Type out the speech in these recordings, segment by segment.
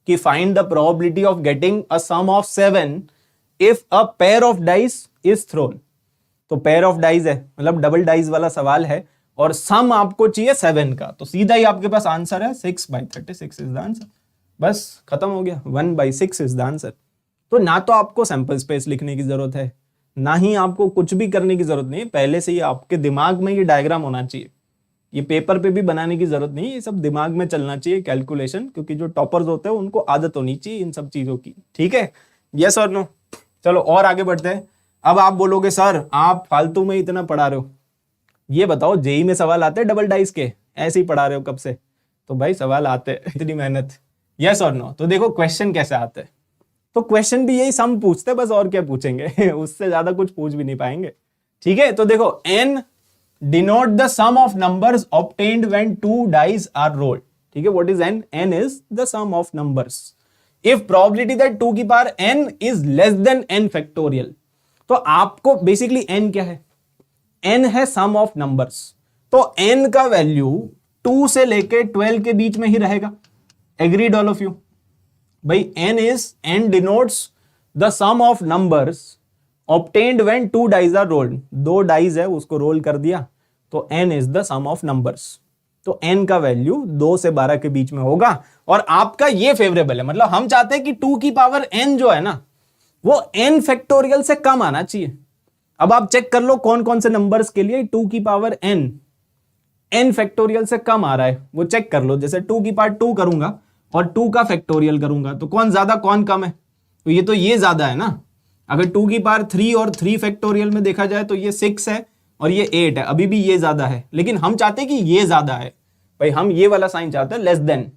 कि find the probability of getting a sum of 7 if a pair of dice is thrown. तो pair of dice है, मतलब double dice वाला सवाल है, और सम आपको चाहिए 7 का, तो सीधा ही आपके पास आंसर है 6/36 इज द आंसर। बस खत्म हो गया, 1/6 इज द आंसर। तो ना तो आपको सैंपल स्पेस लिखने की जरूरत है, ना ही आपको कुछ भी करने की जरूरत नहीं है, पहले से ही आपके दिमाग में ये डायग्राम होना चाहिए। ये पेपर पे भी बनाने की जरूरत नहीं, ये सब दिमाग में चलना चाहिए कैलकुलेशन, क्योंकि जो टॉपर्स होते हैं उनको आदत होनी चाहिए इन सब चीजों की। ठीक है, यस और नो? चलो और आगे बढ़ते हैं। अब आप बोलोगे सर आप फालतू में इतना पढ़ा रहे हो, ये बताओ जेई में सवाल आते हैं डबल डाइस के? ऐसे ही पढ़ा रहे हो कब से? तो भाई सवाल आते हैं, इतनी मेहनत। यस और नो? तो देखो क्वेश्चन कैसे आते हैं। तो क्वेश्चन भी यही सम पूछते बस, और क्या पूछेंगे उससे ज्यादा कुछ पूछ भी नहीं पाएंगे। ठीक है, तो देखो n denote the sum of numbers obtained when 2 dice are rolled. ठीक है, what is n? n is the sum of numbers if probability that 2 की power n is less than n factorial. तो आपको बेसिकली n क्या है? n है sum of numbers, तो n का वैल्यू 2 से लेके 12 के बीच में ही रहेगा। Agreed all of you? भाई n denotes the sum of numbers obtained when 2 dice are rolled। 2 dice है उसको रोल कर दिया, तो n is the sum of numbers। तो n का वैल्यू 2 से 12 के बीच में होगा, और आपका ये फेवरेबल है, मतलब हम चाहते हैं कि 2 की पावर n जो है ना वो n फैक्टोरियल से कम आना चाहिए। अब आप चेक कर लो कौन कौन से नंबर्स के लिए 2 की पावर n फैक्टोरियल से कम आ रहा है, वो चेक कर लो। जैसे 2 की पावर 2 करूंगा और 2 का फैक्टोरियल करूंगा, तो कौन ज्यादा कौन कम है? तो ये ज्यादा है ना। अगर 2 की पावर 3 और 3 फैक्टोरियल में देखा जाए तो ये 6 है और ये 8 है, अभी भी ये ज्यादा है, लेकिन हम चाहते हैं कि ये ज्यादा है। भाई हम ये वाला साइन चाहते हैं, लेस देन।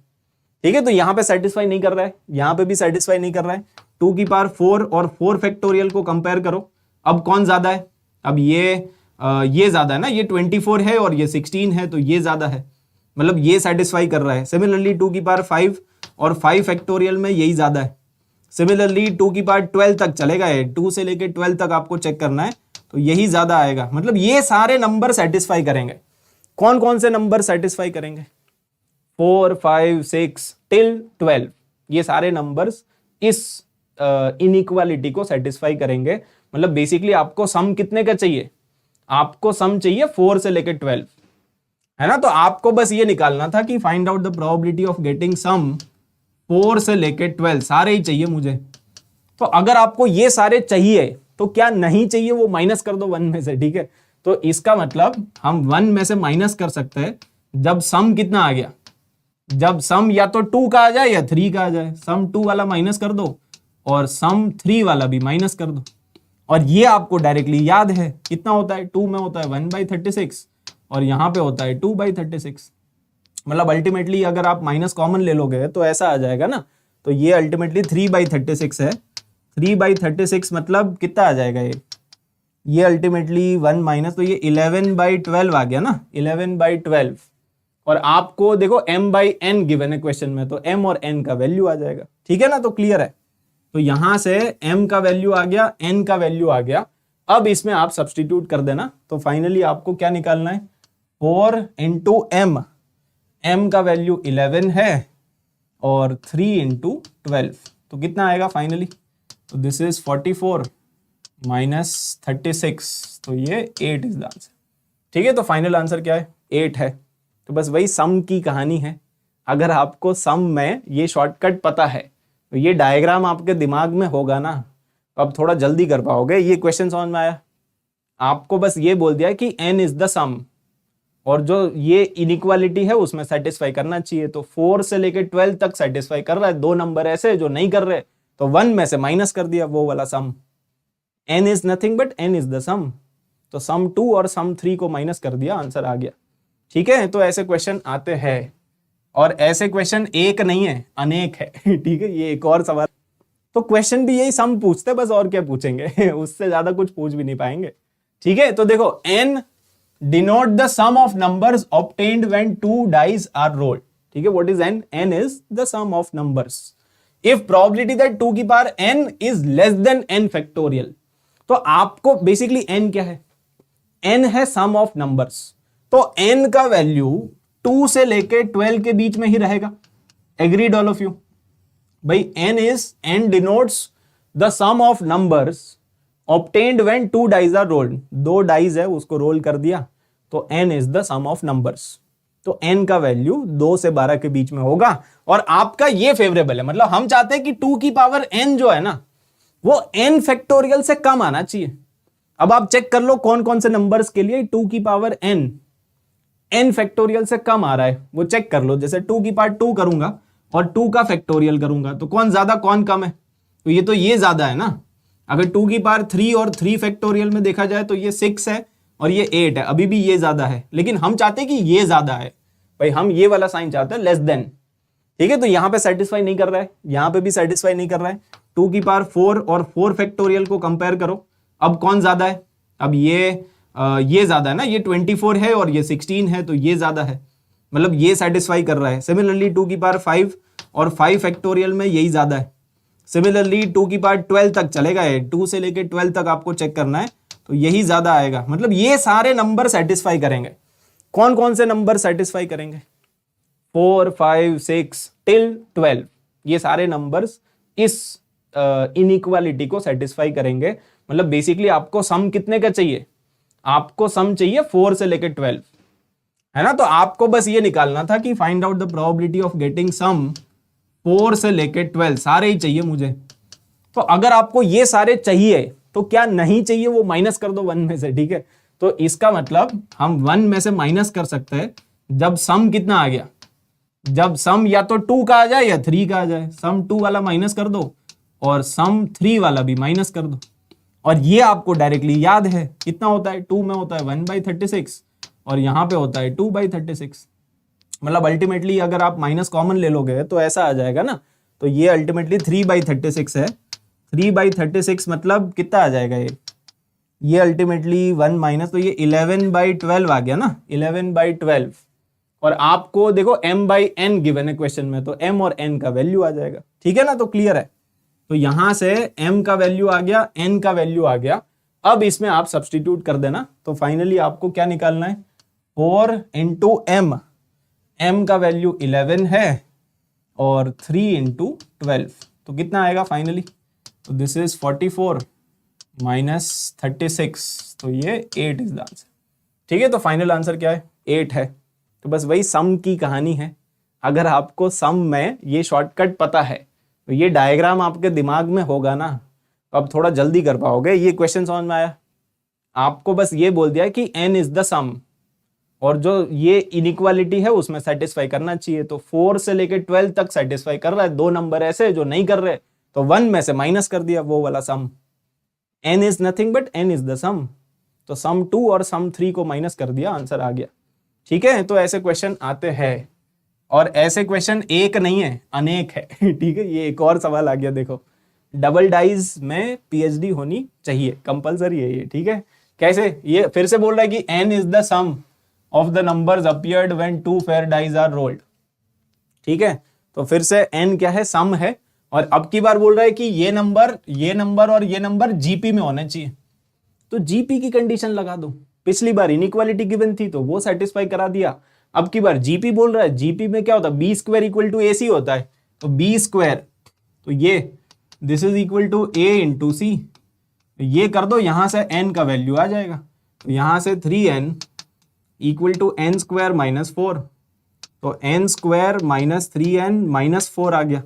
ठीक है, तो यहां पे सेटिस्फाई नहीं कर रहा है, यहां पे भी सेटिस्फाई नहीं कर रहा है। 2 की पावर 4 और 4 फैक्टोरियल को कंपेयर करो, अब कौन ज्यादा है? अब ये ज्यादा है ना, ये 24 है और ये 16 है, तो ये ज्यादा है, मतलब ये सेटिस्फाई कर रहा है। सिमिलरली 2 की पावर 5 और 5 फैक्टोरियल में यही ज्यादा है। सिमिलरली 2 की पावर 12 तक चलेगा, 2 से लेके 12 तक आपको चेक करना है, तो यही ज्यादा आएगा। मतलब ये सारे नंबर सेटिस्फाई करेंगे। कौन कौन से नंबर सेटिस्फाई करेंगे? 4, 5, 6 टिल 12, ये सारे नंबर्स इस इनइक्वालिटी को सेटिस्फाई करेंगे। मतलब बेसिकली आपको सम कितने का चाहिए? आपको सम चाहिए 4 से लेके 12, है ना। तो आपको बस ये निकालना था कि find out the probability of getting sum 4 से लेके 12, सारे ही चाहिए मुझे। तो अगर आपको ये सारे चाहिए तो क्या नहीं चाहिए वो माइनस कर दो 1 में से। ठीक है, तो इसका मतलब हम 1 में से माइनस कर सकते हैं जब सम कितना आ गया, जब सम या तो 2 का आ जाए या 3 का आ जाए। सम 2 वाला माइनस कर दो और सम 3 वाला भी माइनस कर दो, और ये आपको डायरेक्टली याद है कितना होता है। 2 में होता है 1/36 और यहां पे होता है 2/36। मतलब अल्टीमेटली अगर आप माइनस कॉमन ले लोगे तो ऐसा आ जाएगा ना, तो ये अल्टीमेटली 3/36 है। 3/36 मतलब कितना आ जाएगा ये अल्टीमेटली 1 माइनस, तो ये 11/12 आ गया ना, 11/12। और आपको देखो m/n गिवन है क्वेश्चन में, तो m और n का वैल्यू आ जाएगा। ठीक है ना, तो क्लियर है। तो यहां से m का वैल्यू आ गया, n का वैल्यू आ गया। अब इसमें आप सब्सटीट्यूट कर देना, तो फाइनली आपको क्या निकालना है? 4 इंटू m, m का वैल्यू 11 है और 3 इंटू 12, तो कितना आएगा फाइनली? तो दिस इज 44 माइनस 36, तो ये 8 इज द आंसर। ठीक है, तो फाइनल आंसर क्या है? 8 है। तो बस वही सम की कहानी है। अगर आपको सम में ये शॉर्टकट पता है तो ये डायग्राम आपके दिमाग में होगा ना, तो अब थोड़ा जल्दी कर पाओगे। ये क्वेश्चन समझ में आया? आपको बस ये बोल दिया कि n इज द सम, और जो ये इनइक्वालिटी है उसमें सेटिस्फाई करना चाहिए। तो 4 से लेके 12 तक सेटिस्फाई कर रहा है, 2 नंबर ऐसे जो नहीं कर रहे, तो 1 में से माइनस कर दिया वो वाला sum. n is nothing but n is the sum, तो सम 2 और सम 3 को माइनस कर दिया, आंसर आ गया। ठीक है, तो ऐसे क्वेश्चन आते हैं, और ऐसे क्वेश्चन एक नहीं है, अनेक है। ठीक है, ये एक और सवाल। तो क्वेश्चन भी यही सम पूछते बस, और क्या पूछेंगे उससे ज्यादा कुछ पूछ भी नहीं पाएंगे। ठीक है, तो देखो n denote the sum of numbers obtained when 2 dice are rolled. ठीक है, what is n? n is the sum of numbers if probability that 2 की power n is less than n factorial. तो आपको बेसिकली n क्या है? n है sum of numbers, तो n का वैल्यू 2 से लेके 12 के बीच में ही रहेगा। Agreed all of you? भाई n denotes the sum of numbers obtained when 2 dice are rolled, 2 dice है उसको रोल कर दिया तो n is the sum of numbers. तो n का वैल्यू 2 से 12 के बीच में होगा और आपका ये फेवरेबल है, मतलब हम चाहते हैं कि 2 की पावर n जो है ना वो n फैक्टोरियल से कम आना चाहिए। अब आप चेक कर लो कौन कौन से नंबर्स के लिए 2 की पावर n फैक्टोरियल से कम आ रहा है, वो चेक कर लो। जैसे 2 की पावर 2 करूंगा और 2 का फैक्टोरियल करूंगा तो कौन ज्यादा कौन कम है, तो ये ज्यादा है ना। अगर 2 की पावर 3 और 3 फैक्टोरियल में देखा जाए तो ये 6 है और ये 8 है, अभी भी ये ज्यादा है, लेकिन हम चाहते हैं कि ये ज्यादा है भाई, हम ये वाला साइन चाहते हैं लेस देन। ठीक है, तो यहां पे सेटिस्फाई नहीं कर रहा है, यहां पे भी सेटिस्फाई नहीं कर रहा है। 2 की पावर 4 और 4 फैक्टोरियल को कंपेयर करो, अब कौन ज्यादा है, अब ये ज्यादा है ना, ये 24 है और ये 16 है तो ये ज्यादा है, मतलब ये सेटिस्फाई कर रहा है। सिमिलरली 2 की पावर 5 और 5 फैक्टोरियल में यही ज्यादा है। सिमिलरली 2 की पावर 12 तक चलेगा, 2 से लेके 12 तक आपको चेक करना है तो यही ज्यादा आएगा। मतलब ये सारे नंबर सेटिस्फाई करेंगे। कौन कौन से नंबर सेटिस्फाई करेंगे, 4, 5, 6 टिल 12, ये सारे नंबर्स इस इनइक्वालिटी को सेटिस्फाई करेंगे। मतलब बेसिकली आपको सम कितने का चाहिए, आपको सम चाहिए 4 से लेके 12, है ना। तो आपको बस ये निकालना था कि find out the probability of getting sum 4 से लेके 12, सारे ही चाहिए मुझे। तो अगर आपको ये सारे चाहिए तो क्या नहीं चाहिए वो माइनस कर दो 1 में से, ठीक है। तो इसका मतलब हम 1 में से माइनस कर सकते हैं जब सम कितना आ गया, जब सम या तो 2 का आ जाए या 3 का आ जाए। सम 2 वाला माइनस कर दो और सम 3 वाला भी माइनस कर दो, और ये आपको डायरेक्टली याद है कितना होता है, 2 में होता है 1/36 और यहां पे होता है 2/36। मतलब अल्टीमेटली अगर आप माइनस कॉमन ले लोगे तो ऐसा आ जाएगा ना, तो ये अल्टीमेटली 3/36 है। 3/36 मतलब कितना आ जाएगा, ये अल्टीमेटली 1 माइनस, तो ये 11/12 आ गया ना, 11/12। और आपको देखो m/n गिवन है क्वेश्चन में, तो m और n का वैल्यू आ जाएगा, ठीक है ना। तो क्लियर है, तो यहां से m का वैल्यू आ गया, n का वैल्यू आ गया। अब इसमें आप सब्सटीट्यूट कर देना, तो फाइनली आपको क्या निकालना है, 4 इंटू m, m का वैल्यू 11 है और 3 इंटू 12, तो कितना आएगा फाइनली, तो दिस इज 44 माइनस 36, तो ये 8 इज द आंसर। ठीक है, तो फाइनल आंसर क्या है, 8 है। तो बस वही सम की कहानी है। अगर आपको सम में ये शॉर्टकट पता है तो ये डायग्राम आपके दिमाग में होगा ना, तो अब थोड़ा जल्दी कर पाओगे। ये क्वेश्चन समझ में आया, आपको बस ये बोल दिया कि n इज द सम, और जो ये इनइक्वालिटी है उसमें सेटिस्फाई करना चाहिए। तो 4 से लेके 12 तक सेटिस्फाई कर रहा है, 2 नंबर ऐसे जो नहीं कर रहे, तो 1 में से माइनस कर दिया वो वाला sum. n is nothing but n is the sum, तो सम 2 और सम 3 को माइनस कर दिया, आंसर आ गया। ठीक है, तो ऐसे क्वेश्चन आते हैं, और ऐसे क्वेश्चन एक नहीं है, अनेक है। ठीक है, ये एक और सवाल आ गया, देखो डबल डाइज में पीएचडी होनी चाहिए, कंपलसरी है ये। ठीक है, कैसे, ये फिर से बोल रहा है कि n is the sum of the numbers appeared when 2 fair dice are rolled. ठीक है, तो फिर से n क्या है, सम है, और अब की बार बोल रहा है कि ये नंबर और ये नंबर जीपी में होने चाहिए, तो जीपी की कंडीशन लगा दो। पिछली बार इनइक्वालिटी गिवन थी तो वो सेटिस्फाई करा दिया, अब की बार जीपी बोल रहा है। जीपी में क्या होता है, B square equal to A C होता है, तो बी स्क्वायर, तो ये this is equal to A into C, ये कर दो, यहां से n का वैल्यू आ जाएगा, तो यहां से 3n equal to n square minus 4, तो n square minus 3n minus 4 आ गया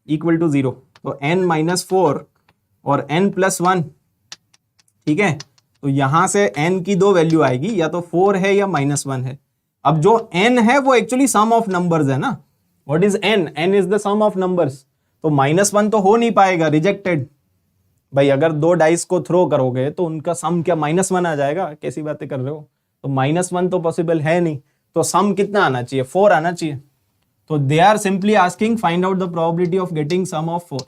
इक्वल टू 0, तो n माइनस 4 और n प्लस 1। ठीक है, तो यहां से n की 2 वैल्यू आएगी, या तो 4 है या माइनस 1 है। अब जो n है वो एक्चुअली सम ऑफ नंबर्स है ना, what is n, n is the sum of numbers, तो माइनस 1 तो हो नहीं पाएगा, रिजेक्टेड। भाई अगर 2 डाइस को थ्रो करोगे तो उनका सम क्या -1 आ जाएगा, कैसी बातें कर रहे हो, तो -1 तो पॉसिबल है नहीं, तो सम कितना आना चाहिए, 4 आना चाहिए। तो they are simply asking find out the probability of getting sum of 4,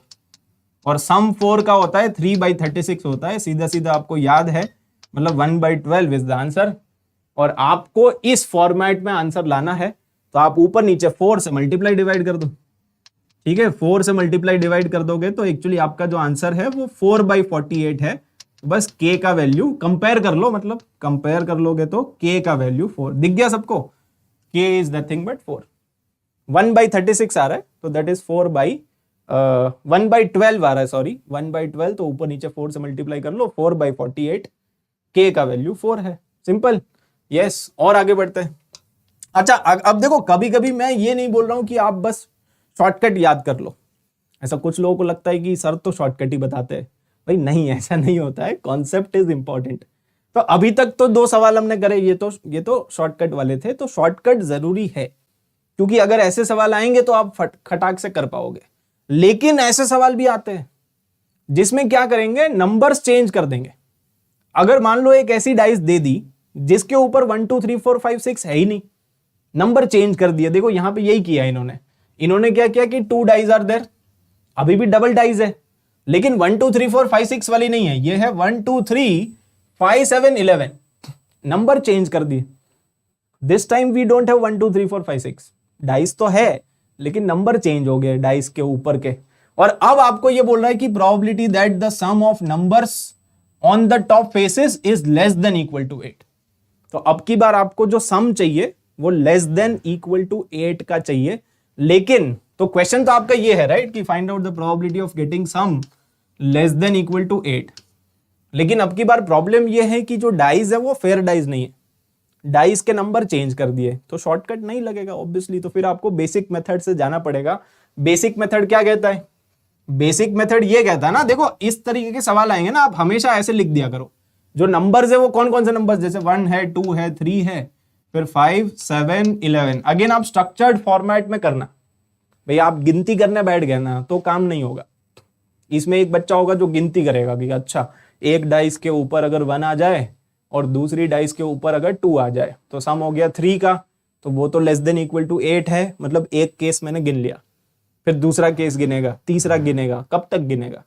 और सम 4 का होता है 3/36 होता है, सीधा सीधा आपको याद है, मतलब 1/12 इज द आंसर। और आपको इस फॉर्मेट में आंसर लाना है तो आप ऊपर नीचे 4 से मल्टीप्लाई डिवाइड कर दो। ठीक है, 4 से मल्टीप्लाई डिवाइड कर दोगे तो एक्चुअली आपका जो आंसर है वो 4/48 है। बस k का वैल्यू कंपेयर कर लो, मतलब कंपेयर कर लोगे तो k का वैल्यू 4 दिख गया सबको, k इज नथिंग बट 4। 1/36 आ रहा है, तो दैट इज 4/48। 1/12 आ रहा है, सॉरी 1/12, तो ऊपर नीचे 4 से मल्टीप्लाई कर लो, 4/48, k का वैल्यू 4 है, सिंपल। यस, और आगे बढ़ते हैं। अच्छा, अब देखो, कभी कभी मैं ये नहीं बोल रहा हूं कि आप बस शॉर्टकट याद कर लो। ऐसा कुछ लोगों को लगता है कि सर तो शॉर्टकट ही बताते हैं। भाई नहीं, ऐसा नहीं होता है, कॉन्सेप्ट इज इंपॉर्टेंट। तो अभी तक तो 2 सवाल हमने करे, ये तो शॉर्टकट वाले थे, तो शॉर्टकट जरूरी है, क्योंकि अगर ऐसे सवाल आएंगे तो आप खटाक से कर पाओगे। लेकिन ऐसे सवाल भी आते हैं जिसमें क्या करेंगे, नंबर्स चेंज कर देंगे। अगर मान लो एक ऐसी डाइस दे दी जिसके ऊपर 1 2 3 4 5 6 है ही नहीं, नंबर चेंज कर दिया। देखो यहां पे यही किया इन्होंने क्या किया कि 2 डाइज आर देयर, अभी भी डबल डाइज है, लेकिन 1 2 3 4 5 6 वाली नहीं है, ये है 1 2 3 5 7 11, नंबर चेंज कर दिए। This time we don't have 1 2 3 4 5 6, dice तो है लेकिन नंबर चेंज हो गए डाइस के ऊपर के। और अब आपको ये बोल रहा है कि probability that the sum of numbers on the top faces is less than equal to 8। तो अब की बार आपको जो सम चाहिए वो लेस देन इक्वल टू 8 का चाहिए। लेकिन तो क्वेश्चन तो आपका ये है राइट, कि find out the probability of getting sum less than equal to 8। लेकिन अब की बार प्रॉब्लम ये है कि जो डाइज है वो फेयर डाइज नहीं है, डाइस के नंबर चेंज कर दिए, तो शॉर्टकट नहीं लगेगा ऑब्वियसली। तो फिर आपको बेसिक मेथड से जाना पड़ेगा। बेसिक मेथड क्या कहता है? बेसिक मेथड ये कहता है ना, देखो इस तरीके के सवाल आएंगे ना, आप हमेशा ऐसे लिख दिया करो। जो नंबर्स है वो कौन कौन से नंबर्स, जैसे 1 है, 2 है, 3 है, फिर 5 7 11। अगेन आप स्ट्रक्चर्ड फॉर्मेट में करना। भाई आप गिनती करने बैठ गए ना तो काम नहीं होगा। इसमें एक बच्चा होगा जो गिनती करेगा कि अच्छा एक डाइस के ऊपर अगर 1 आ जाए और दूसरी डाइस के ऊपर अगर 2 आ जाए तो सम हो गया 3 का, तो वो तो लेस देन इक्वल टू 8 है, मतलब एक केस मैंने गिन लिया, फिर दूसरा केस गिनेगा, तीसरा गिनेगा, कब तक गिनेगा?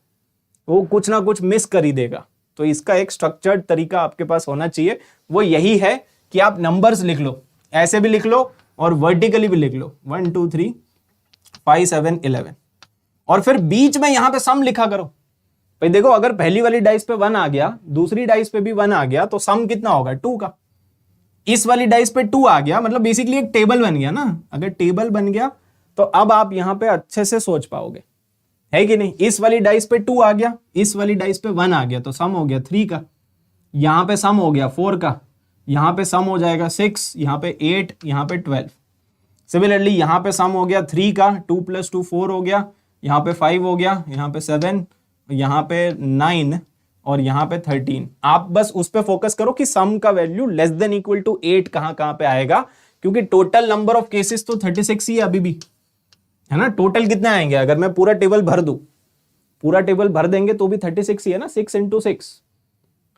वो कुछ ना कुछ मिस कर ही देगा। तो इसका एक स्ट्रक्चर्ड तरीका आपके पास होना चाहिए, वो यही है कि आप नंबर्स लिख लो, ऐसे भी लिख लो और वर्टिकली भी लिख लो, 1 2 3 5 7 11, और फिर बीच में यहां पे सम लिखा करो। भाई देखो अगर पहली वाली डाइस पे 1 आ गया, दूसरी डाइस पे भी 1 आ गया, तो सम कितना होगा? 2 का। इस वाली डाइस पे 2 आ गया, मतलब बेसिकली एक टेबल बन गया ना। अगर टेबल बन गया तो अब आप यहां पे अच्छे से सोच पाओगे, है कि नहीं? इस वाली डाइस पे 2 आ गया, इस वाली डाइस पे 1 आ गया, तो सम हो गया 3 का। यहां पे सम हो गया 4 का, यहां पे सम हो जाएगा 6, यहां पे 8, यहां पे 12। सिमिलरली यहां पे सम हो गया 3 का, 2 + 2 4 हो गया, यहां पे 5 हो गया, यहां पे 7, यहां पे 9 और यहां पे 13। आप बस उस पे फोकस करो कि सम का value less than equal to 8 कहां पे आएगा, क्योंकि टोटल नंबर ऑफ केसेस तो 36 ही है अभी भी, है ना। टोटल कितने आएंगे? अगर मैं पूरा टेबल भर दूं, पूरा टेबल भर देंगे तो भी 36 ही है ना, 6 × 6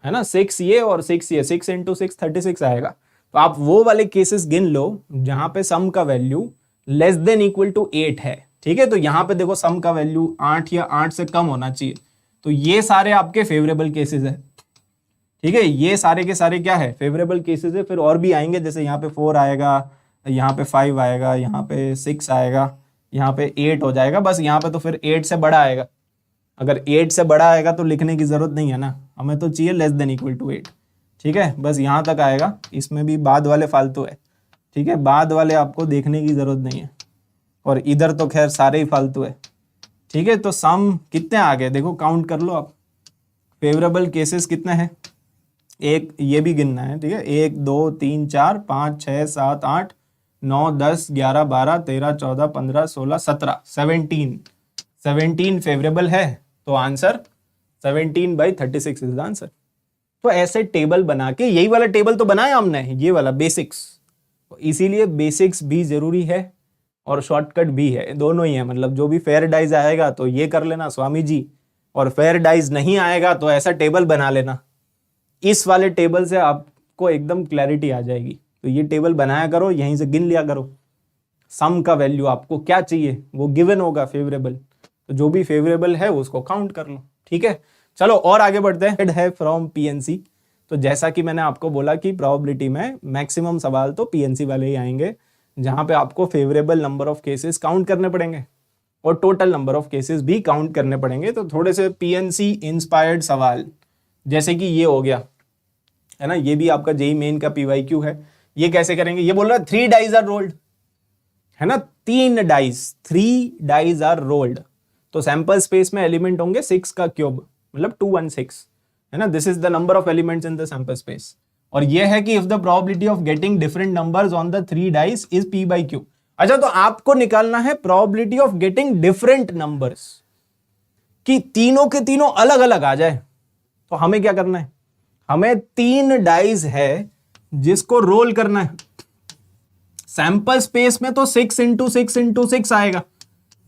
है ना, 6 ये और 6 ये, 6 × 6 36 आएगा। तो आप वो वाले केसेस गिन लो जहां पे सम का value less than equal to 8 है, ठीक है। तो यहां पे देखो सम का वैल्यू 8 या 8 से कम होना चाहिए, तो ये सारे आपके फेवरेबल केसेस है, ठीक है। ये सारे के सारे क्या है? फेवरेबल केसेस है। फिर और भी आएंगे, जैसे यहाँ पे 4 आएगा, यहाँ पे 5 आएगा, यहाँ पे 6 आएगा, यहाँ पे 8 हो जाएगा। बस यहाँ पे तो फिर 8 से बड़ा आएगा। अगर 8 से बड़ा आएगा तो लिखने की जरूरत नहीं है ना, हमें तो चाहिए लेस देन इक्वल टू 8, ठीक है। बस यहाँ तक आएगा। इसमें भी बाद वाले फालतू है, ठीक है, बाद वाले आपको देखने की जरूरत नहीं है, और इधर तो खैर सारे ही फालतू है, ठीक है। तो सम कितने आ गए देखो, काउंट कर लो आप। फेवरेबल केसेस कितने हैं? एक ये भी गिनना है, ठीक है। 1 2 3 4 5 6 7 8 9 10 11 12 13 14 15 16 17 17 फेवरेबल है। तो आंसर 17/36 इज द आंसर। तो ऐसे टेबल बना के, यही वाला टेबल तो बनाया हमने, ये वाला बेसिक्स, तो इसीलिए बेसिक्स भी जरूरी है और शॉर्टकट भी है, दोनों ही है। मतलब जो भी फेयर डाइज आएगा तो ये कर लेना स्वामी जी, और फेयर डाइज नहीं आएगा तो ऐसा टेबल बना लेना। इस वाले टेबल से आपको एकदम क्लैरिटी आ जाएगी। तो ये टेबल बनाया करो, यहीं से गिन लिया करो। सम का वैल्यू आपको क्या चाहिए वो गिवन होगा फेवरेबल, तो जो भी फेवरेबल है उसको काउंट कर लो, ठीक है। चलो और आगे बढ़ते हैं। है फ्रॉम पीएनसी। तो जैसा कि मैंने आपको बोला कि प्रोबेबिलिटी में मैक्सिमम सवाल तो पीएनसी वाले ही आएंगे, जहां पे आपको favourable number of cases count करने पड़ेंगे और टोटल नंबर ऑफ केसेस भी काउंट करने पड़ेंगे। तो थोड़े से पीएनसी इंस्पायर्ड सवाल, जैसे कि ये हो गया, है ना, ये भी आपका जेई मेन का पीवाईक्यू है। ये कैसे करेंगे? ये बोल रहा है 3 डाइज आर रोल्ड, है ना, 3 डाइज, 3 डाइज आर रोल्ड। तो सैंपल स्पेस में एलिमेंट होंगे 6 का क्यूब, मतलब 216, है ना। This is the number of elements in the sample space. और ये है कि if the probability of getting different numbers on the 3 dice is p by q। अच्छा, तो आपको निकालना है probability of getting different numbers, कि तीनों के तीनों अलग अलग आ जाए। तो हमें क्या करना है, हमें 3 डाइस है जिसको रोल करना है। सैंपल स्पेस में तो 6 इंटू 6 इंटू 6 आएगा,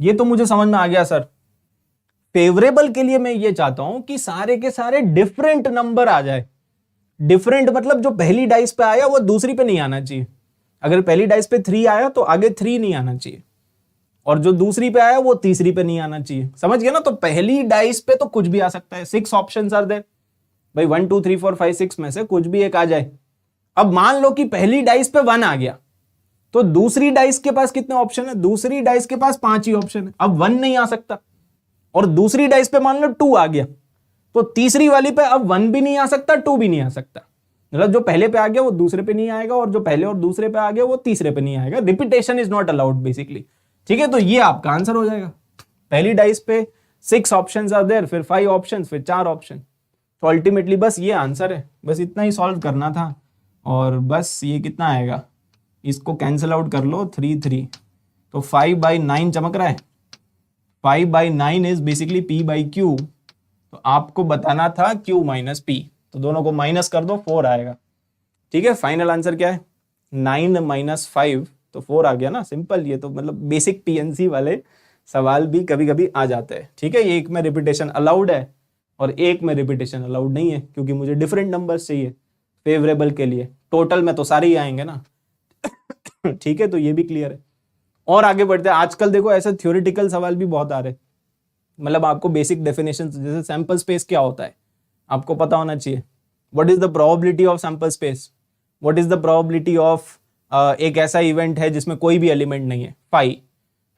ये तो मुझे समझ में आ गया सर। फेवरेबल के लिए मैं ये चाहता हूं कि सारे के सारे डिफरेंट नंबर आ जाए। डिफरेंट मतलब जो पहली डाइस पे आया वो दूसरी पे नहीं आना चाहिए। अगर पहली डाइस पे 3 आया तो आगे 3 नहीं आना चाहिए, और जो दूसरी पे आया वो तीसरी पे नहीं आना चाहिए। समझ गया ना। तो पहली डाइस पे तो कुछ भी आ सकता है। 6 ऑप्शंस आर देयर भाई, 1 2 3 4 5 6 में से कुछ भी एक आ जाए। अब मान लो कि पहली डाइस पे 1 आ गया, तो दूसरी डाइस के पास कितने ऑप्शन है? दूसरी डाइस के पास 5 ही ऑप्शन है। अब 1 नहीं आ सकता। और दूसरी डाइस पे मान लो 2 आ गया, तो तीसरी वाली पे अब 1 भी नहीं आ सकता, 2 भी नहीं आ सकता। मतलब जो पहले पे आ गया वो दूसरे पे नहीं आएगा, और जो पहले और दूसरे पे आ गया वो तीसरे पे नहीं आएगा। Repetition is not allowed basically. ठीक है, तो ये आपका आंसर हो जाएगा। पहली डाइस पे 6 ऑप्शंस आर देयर, फिर 5 ऑप्शंस, फिर 4 ऑप्शन। तो अल्टीमेटली बस ये आंसर है, बस इतना ही सॉल्व करना था। और बस ये कितना आएगा, इसको कैंसिल आउट कर लो, 3 3, तो 5/9 चमक रहा है। 5/9 is basically p by q। तो आपको बताना था q माइनस p, तो दोनों को माइनस कर दो, 4 आएगा। ठीक है, फाइनल आंसर क्या है? 9 - 5, तो 4 आ गया ना। सिंपल, ये तो मतलब बेसिक पीएनसी वाले सवाल भी कभी कभी आ जाते हैं। ठीक है, ये एक में रिपीटेशन अलाउड है और एक में रिपीटेशन अलाउड नहीं है, क्योंकि मुझे डिफरेंट नंबर्स चाहिए फेवरेबल के लिए। टोटल में तो सारे ही आएंगे ना। ठीक है, तो ये भी क्लियर है। और आगे बढ़ते हैं। आजकल देखो ऐसे थ्योरेटिकल सवाल भी बहुत आ रहे हैं, मतलब आपको बेसिक डेफिनेशन, जैसे सैंपल स्पेस क्या होता है आपको पता होना चाहिए। What is the probability of sample space? What is the probability of एक ऐसा इवेंट है जिसमें कोई भी एलिमेंट नहीं है, फाई,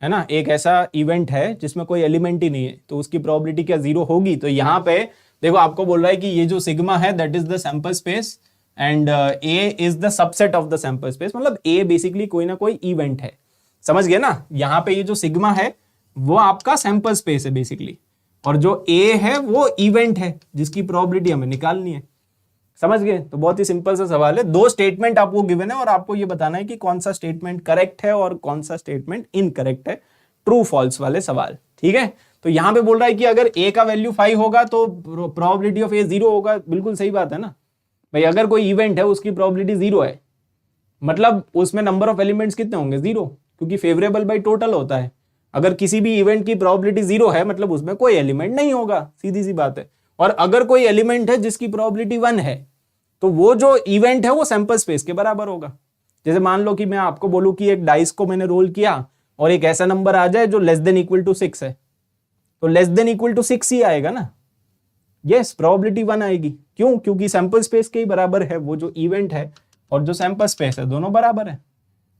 है ना। एक ऐसा इवेंट है जिसमें कोई एलिमेंट ही नहीं है, तो उसकी प्रोबेबिलिटी क्या 0 होगी? तो यहाँ पे देखो आपको बोल रहा है कि ये जो सिग्मा है that is the sample space and A is the subset of the sample space. मतलब ए बेसिकली कोई ना कोई इवेंट है। समझ गए ना। यहाँ पे ये जो सिग्मा है वो आपका सैंपल स्पेस है बेसिकली, और जो ए है वो इवेंट है जिसकी प्रोबेबिलिटी हमें निकालनी है। समझ गए। तो बहुत ही सिंपल सा सवाल है। 2 स्टेटमेंट आपको गिवन है और आपको ये बताना है कि कौन सा स्टेटमेंट करेक्ट है और कौन सा स्टेटमेंट इनकरेक्ट है, ट्रू फॉल्स वाले सवाल। ठीक है, तो यहां पे बोल रहा है कि अगर ए का वैल्यू 5 होगा तो प्रोबेबिलिटी ऑफ ए 0 होगा। बिल्कुल सही बात है ना भाई। अगर कोई इवेंट है उसकी प्रोबेबिलिटी 0 है, मतलब उसमें नंबर ऑफ एलिमेंट्स कितने होंगे? 0, क्योंकि फेवरेबल बाई टोटल होता है। अगर किसी भी इवेंट की प्रोबेबिलिटी 0 है मतलब उसमें कोई एलिमेंट नहीं होगा, सीधी सी बात है। और अगर कोई एलिमेंट है जिसकी प्रोबेबिलिटी 1 है, तो वो जो इवेंट है वो सैंपल स्पेस के बराबर होगा। जैसे मान लो कि मैं आपको बोलूं कि एक डाइस को मैंने रोल किया और एक ऐसा नंबर आ जाए जो लेस देन इक्वल टू 6 है, तो लेस देन इक्वल टू 6 ही आएगा ना। यस, प्रोबेबिलिटी 1 आएगी। क्यों? क्योंकि सैंपल स्पेस के ही बराबर है वो जो इवेंट है और जो सैंपल स्पेस है, दोनों बराबर है।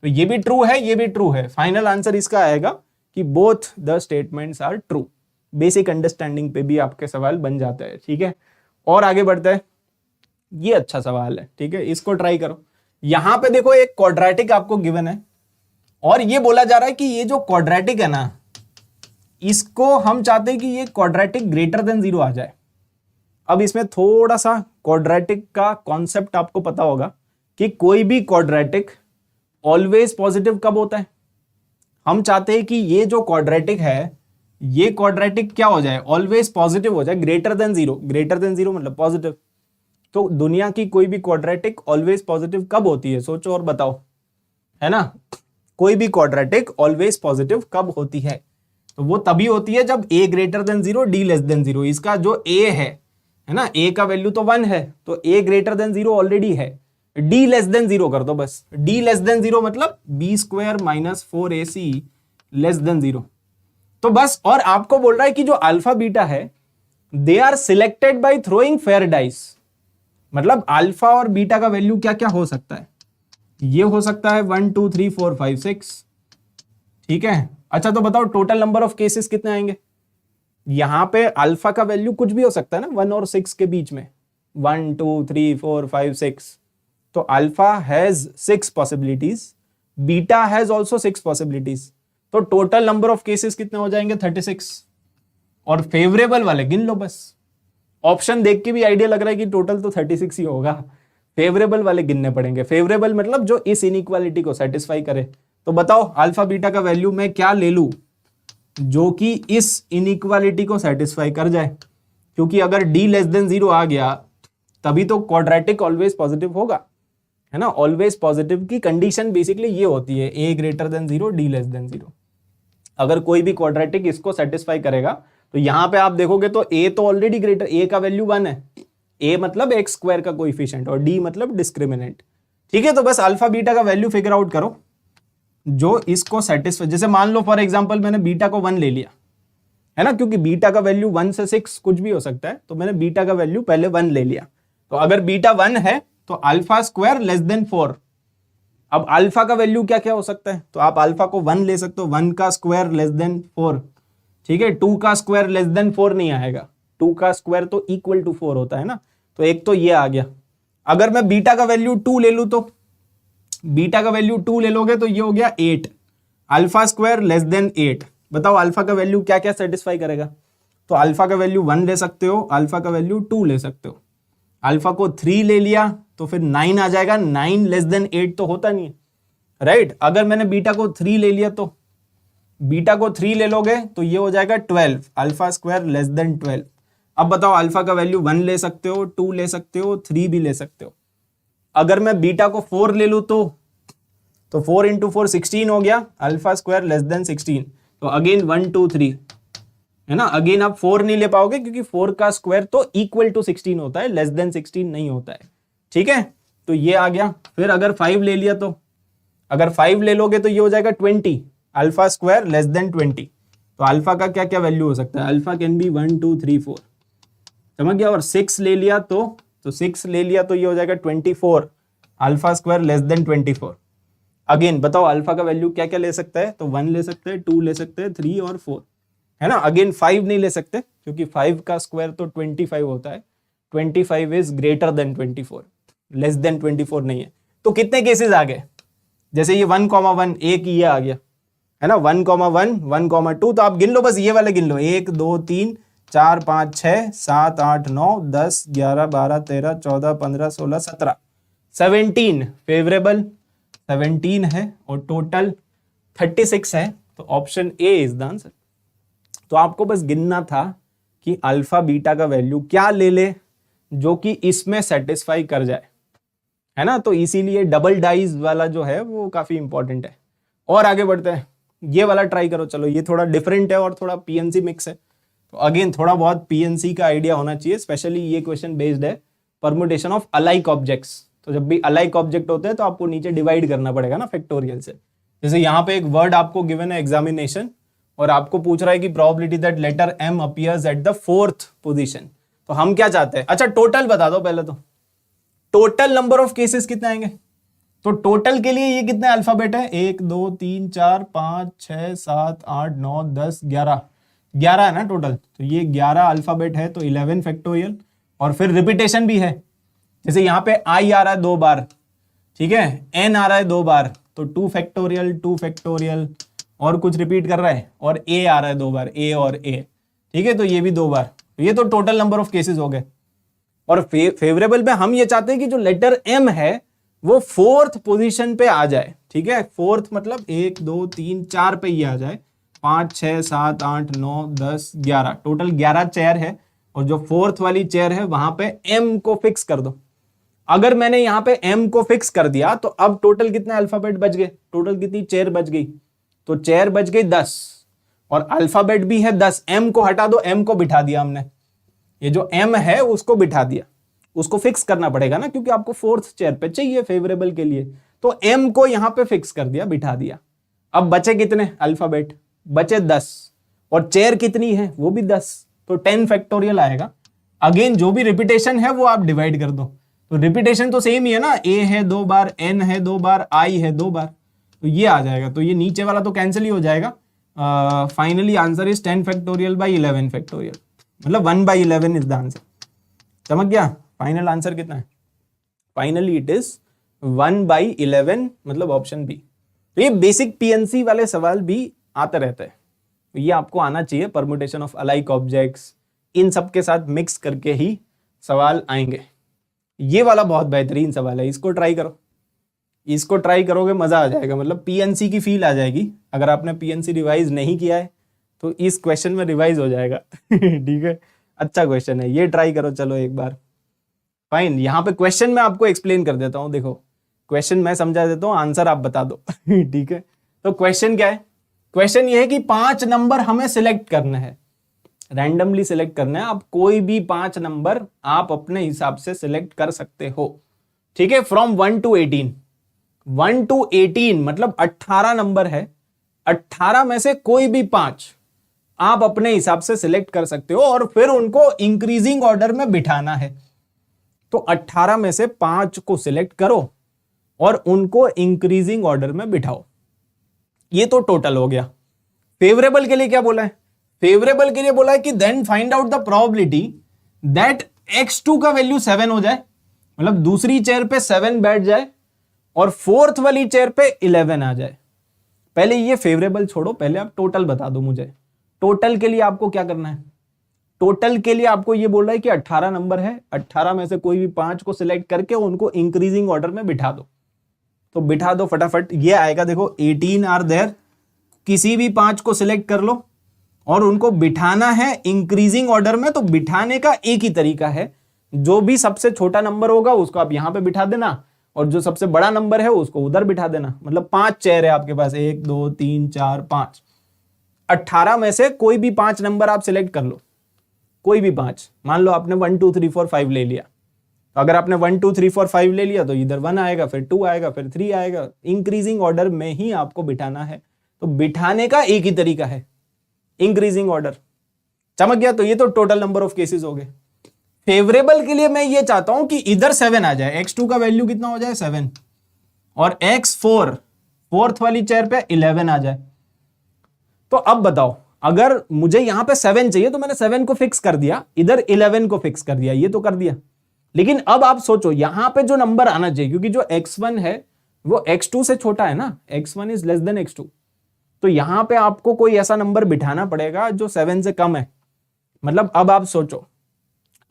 तो ये भी ट्रू है, ये भी ट्रू है। फाइनल आंसर इसका आएगा कि both the statements are true. Basic understanding पे भी आपके सवाल बन जाते हैं। ठीक है, और आगे बढ़ते हैं। ये अच्छा सवाल है, ठीक है, इसको ट्राई करो। यहां पे देखो एक क्वाड्रेटिक आपको गिवन है और ये बोला जा रहा है कि ये जो क्वाड्रेटिक है ना, इसको हम चाहते हैं कि ये क्वाड्रेटिक ग्रेटर देन 0 आ जाए। अब इसमें थोड़ा सा क्वाड्रेटिक का कॉन्सेप्ट आपको पता होगा कि कोई भी क्वाड्रेटिक ऑलवेज पॉजिटिव कब होता है? हम चाहते हैं कि ये जो क्वाड्रेटिक है, ये क्वाड्रेटिक क्या हो जाए? ऑलवेज पॉजिटिव हो जाए, ग्रेटर देन 0। ग्रेटर देन 0 मतलब पॉजिटिव। तो दुनिया की कोई भी क्वाड्रेटिक ऑलवेज पॉजिटिव कब होती है? सोचो और बताओ, है ना। कोई भी क्वाड्रेटिक ऑलवेज पॉजिटिव कब होती है? तो वो तभी होती है जब a greater than 0, d less than 0। इसका जो a है ना, a का वैल्यू तो 1 है, तो a ग्रेटर देन 0 ऑलरेडी है। d लेस देन 0 कर दो बस। d लेस देन 0 मतलब b² - 4ac लेस देन 0। तो बस, और आपको बोल रहा है कि जो अल्फा बीटा है they are selected by throwing fair dice. मतलब अल्फा और बीटा का वैल्यू क्या क्या हो सकता है? ये हो सकता है 1 2 3 4 5 6। ठीक है, अच्छा तो बताओ टोटल नंबर ऑफ केसेस कितने आएंगे? यहां पे अल्फा का वैल्यू कुछ भी हो सकता है ना, 1 और 6 के बीच में, 1 2 3 4 5 6। तो alpha has 6 possibilities, beta has also 6 possibilities. तो टोटल नंबर ऑफ केसेस कितने हो जाएंगे? 36। और फेवरेबल वाले गिन लो बस। ऑप्शन देख के भी आइडिया लग रहा है कि टोटल तो 36 ही होगा, फेवरेबल वाले गिनने पड़ेंगे। फेवरेबल मतलब जो इस इनइक्वालिटी को सेटिस्फाई करे। तो बताओ अल्फा बीटा का वैल्यू मैं क्या ले लूं जो कि इस इनइक्वालिटी को सेटिस्फाई कर जाए, क्योंकि अगर d लेस देन 0 आ गया तभी तो क्वाड्रेटिक ऑलवेज पॉजिटिव होगा, है ना। ऑलवेज पॉजिटिव की कंडीशन बेसिकली ये होती है a greater than 0, d less than 0। अगर कोई भी क्वाड्रेटिक इसको सेटिस्फाई करेगा तो यहां पे आप देखोगे तो a तो ऑलरेडी ग्रेटर, a का वैल्यू 1 है, a मतलब x स्क्वायर का कोएफिशिएंट और d मतलब डिस्क्रिमिनेंट। ठीक है, तो बस अल्फा बीटा का वैल्यू फिगर आउट करो जो इसको सेटिस्फाई। जैसे मान लो फॉर एग्जांपल मैंने बीटा को 1 ले लिया, है ना, क्योंकि बीटा का वैल्यू 1 से 6 कुछ भी हो सकता है, तो मैंने बीटा का वैल्यू पहले 1 ले लिया। तो अगर बीटा 1 है तो अल्फा स्क्वायर लेस देन 4। अब अल्फा का वैल्यू क्या क्या हो सकता है, तो आप अल्फा को 1 ले सकते हो, 1 का स्क्वायर लेस देन 4। ठीक है, 2 का स्क्वायर लेस देन 4 नहीं आएगा, 2 का स्क्वायर तो इक्वल टू 4 होता है ना। तो एक तो ये आ गया। अगर मैं बीटा का वैल्यू 2 ले लूं, तो बीटा का वैल्यू 2 ले लोगे तो ये हो गया 8, अल्फा स्क्वायर लेस देन 8। बताओ अल्फा का वैल्यू क्या क्या सेटिस्फाई करेगा। तो अल्फा का वैल्यू 1 ले सकते हो, अल्फा का वैल्यू 2 ले सकते हो, अल्फा को 3 ले लिया तो फिर 9 आ जाएगा, 9 लेस देन 8 तो होता नहीं है, राइट। अगर मैंने बीटा को 3 ले लिया तो बीटा को 3 ले लोगे तो ये हो जाएगा 12, अल्फा स्क्वायर लेस देन 12। अब बताओ अल्फा का वैल्यू 1 ले सकते हो, 2 ले सकते हो, 3 भी ले सकते हो। अगर मैं बीटा को 4 ले लूं तो 4 इंटू 4 16 हो गया, अल्फा स्क्वायर लेस देन 16। तो अगेन 1 2 3, है ना। अगेन आप 4 नहीं ले पाओगे क्योंकि 4 का स्क्वायर तो इक्वल टू 16 होता है, लेस देन 16 नहीं होता है। ठीक है, तो ये आ गया। फिर अगर 5 ले लिया तो अगर 5 ले लोगे तो ये हो जाएगा 20, अल्फा स्क्वायर लेस देन 20। तो अल्फा का क्या क्या वैल्यू हो सकता है, अल्फा कैन बी 1 2 3 4, समझ गया। और 6 ले लिया तो 6 ले लिया तो ये हो जाएगा 24, alpha square less than 24। Again बताओ अल्फा का वैल्यू क्या क्या ले सकता है, तो 1 ले सकते हैं, 2 ले सकते हैं, 3 और 4, है ना। अगेन 5 नहीं ले सकते क्योंकि 5 का स्क्वायर तो 25 होता है, 25 is greater than 24, less than 24 नहीं है। तो कितने केसेस आ गए, जैसे ये 1,1 एक ये आ गया, है ना, 1,1 1,2। तो आप गिन लो, बस ये वाले गिन लो, 1 2 3 4 5 6 7 8 9 10 11 12 13 14 15 16 17 17 फेवरेबल 17 है और टोटल 36 है। तो option A is the answer. तो आपको बस गिनना था कि अल्फा बीटा का वैल्यू क्या ले ले जो कि इसमें सेटिस्फाई कर जाए, है ना। तो इसीलिए डबल डाइज वाला जो है वो काफी इंपॉर्टेंट है। और आगे बढ़ते हैं, ये वाला ट्राई करो। चलो ये थोड़ा डिफरेंट है और थोड़ा पीएनसी मिक्स है, तो अगेन थोड़ा बहुत पीएनसी का आइडिया होना चाहिए। स्पेशली ये क्वेश्चन बेस्ड है परमुटेशन ऑफ अलाइक ऑब्जेक्ट्स। तो जब भी अलाइक ऑब्जेक्ट होते हैं तो आपको नीचे डिवाइड करना पड़ेगा ना फैक्टोरियल से। जैसे यहाँ पे एक वर्ड आपको गिवन है एग्जामिनेशन और आपको पूछ रहा है कि probability that letter M appears at the 4th position. तो हम क्या चाहते हैं, अच्छा टोटल बता दो पहले, तो टोटल नंबर ऑफ केसेस कितने आएंगे। तो टोटल के लिए ये कितने अल्फाबेट है, 1 2 3 4 5 6 7 8 9 10 11 11 है ना टोटल। तो ये 11 अल्फाबेट है तो 11 फैक्टोरियल। और फिर रिपीटेशन भी है, जैसे यहाँ पे आई आ रहा है 2 बार, ठीक है, एन आ रहा है 2 बार तो 2 फैक्टोरियल 2 फैक्टोरियल, और कुछ रिपीट कर रहा है, और ए आ रहा है 2 बार, ए और ए, ठीक है, तो ये भी 2 बार। तो ये तो टोटल नंबर ऑफ केसेस हो गए। और फेवरेबल में हम ये चाहते हैं कि जो लेटर एम है वो 4th पोजीशन पे आ जाए, ठीक है। 4th मतलब 1 2 3 4 पे ये आ जाए, 5 6 7 8 9 10 11, टोटल 11 चेयर है। और जो 4th वाली चेयर है वहां पे एम को फिक्स कर दो। अगर मैंने यहाँ पे एम को फिक्स कर दिया तो अब टोटल कितने अल्फाबेट बच गए, टोटल कितनी चेयर बच गई, तो चेयर बच गई 10 और अल्फाबेट भी है 10। एम को हटा दो, एम को बिठा दिया हमने, ये जो एम है उसको बिठा दिया, उसको फिक्स करना पड़ेगा ना क्योंकि आपको 4th चेयर पे चाहिए फेवरेबल के लिए। तो एम को यहां पे फिक्स कर दिया, बिठा दिया। अब बचे कितने अल्फाबेट, बचे 10 और चेयर कितनी है वो भी 10, तो 10 फैक्टोरियल आएगा। अगेन जो भी रिपीटेशन है वो आप डिवाइड कर दो, तो रिपीटेशन तो सेम ही है ना, ए है 2 बार, एन है 2 बार, आई है 2 बार, तो ये आ जाएगा। तो ये नीचे वाला तो कैंसिल ही हो जाएगा। Finally answer is 10 factorial by 11 factorial, मतलब 1/11 इज द आंसर। समझ गया, फाइनल आंसर कितना है, फाइनली इट इज 1/11, मतलब ऑप्शन बी। तो ये बेसिक पीएनसी वाले सवाल भी आते रहते हैं, ये आपको आना चाहिए, परम्यूटेशन ऑफ अलाइक ऑब्जेक्ट्स, इन सब के साथ मिक्स करके ही सवाल आएंगे। ये वाला बहुत बेहतरीन सवाल है, इसको ट्राई करो, इसको ट्राई करोगे मजा आ जाएगा, मतलब पीएनसी की फील आ जाएगी। अगर आपने पीएनसी रिवाइज नहीं किया है तो इस क्वेश्चन में रिवाइज हो जाएगा। ठीक है, अच्छा क्वेश्चन है, ये ट्राई करो चलो एक बार। फाइन, यहाँ पे क्वेश्चन मैं आपको एक्सप्लेन कर देता हूँ। देखो क्वेश्चन मैं समझा देता हूँ, आंसर आप बता दो। ठीक है, तो क्वेश्चन क्या है? क्वेश्चन ये है कि 5 नंबर हमें सिलेक्ट करना है, रैंडमली सिलेक्ट करना है। आप कोई भी 5 नंबर आप अपने हिसाब से सिलेक्ट कर सकते हो। ठीक है, फ्रॉम 1 to 18, 1 to 18 मतलब 18 नंबर है। 18 में से कोई भी 5 आप अपने हिसाब से सिलेक्ट कर सकते हो और फिर उनको इंक्रीजिंग ऑर्डर में बिठाना है। तो 18 में से 5 को सिलेक्ट करो और उनको इंक्रीजिंग ऑर्डर में बिठाओ। ये तो टोटल हो गया। फेवरेबल के लिए क्या बोला है? फेवरेबल के लिए बोला है कि then find out the probability that x2 का वैल्यू 7 हो जाए, मतलब दूसरी चेयर पे 7 बैठ जाए और फोर्थ वाली चेयर पे 11 आ जाए। पहले ये फेवरेबल छोड़ो, पहले आप टोटल बता दो मुझे। टोटल के लिए आपको क्या करना है? टोटल के लिए आपको ये बोल रहा है कि 18 नंबर है, 18 में से कोई भी 5 को सिलेक्ट करके उनको इंक्रीजिंग ऑर्डर में बिठा दो। तो बिठा दो फटाफट, ये आएगा देखो 18 आर देयर, किसी भी 5 को सिलेक्ट कर लो और उनको बिठाना है इंक्रीजिंग ऑर्डर में। तो बिठाने का एक ही तरीका है, जो भी सबसे छोटा नंबर होगा उसको आप यहां पे बिठा देना और जो सबसे बड़ा नंबर है उसको उधर बिठा देना। मतलब 5 चेयर है आपके पास, 1 2 3 4 5। 18 में से कोई भी 5 नंबर आप सिलेक्ट कर लो, कोई भी 5। मान लो आपने 1 2 3 4 5 ले लिया, तो अगर आपने 1 2 3 4 5 ले लिया तो इधर 1 आएगा, फिर 2 आएगा, फिर 3 आएगा। इंक्रीजिंग ऑर्डर में ही आपको बिठाना है। तो बिठाने का एक ही तरीका है, इंक्रीजिंग ऑर्डर। चमक गया? तो ये तो टोटल नंबर ऑफ केसेस हो गए। फेवरेबल के लिए मैं ये चाहता हूं कि इधर 7 आ जाए, x2 का वैल्यू कितना हो जाए 7 और x4 फोर्थ वाली चेयर पे 11 आ जाए। तो अब बताओ, अगर मुझे यहां पे 7 चाहिए तो मैंने 7 को फिक्स कर दिया, इधर 11 को फिक्स कर दिया, ये तो कर दिया। लेकिन अब आप सोचो यहां पे जो नंबर आना चाहिए, क्योंकि जो x1 है वो x2 से छोटा है ना, x1 is less then x2। तो यहां पे आपको कोई ऐसा नंबर बिठाना पड़ेगा जो 7 से कम है। मतलब अब आप सोचो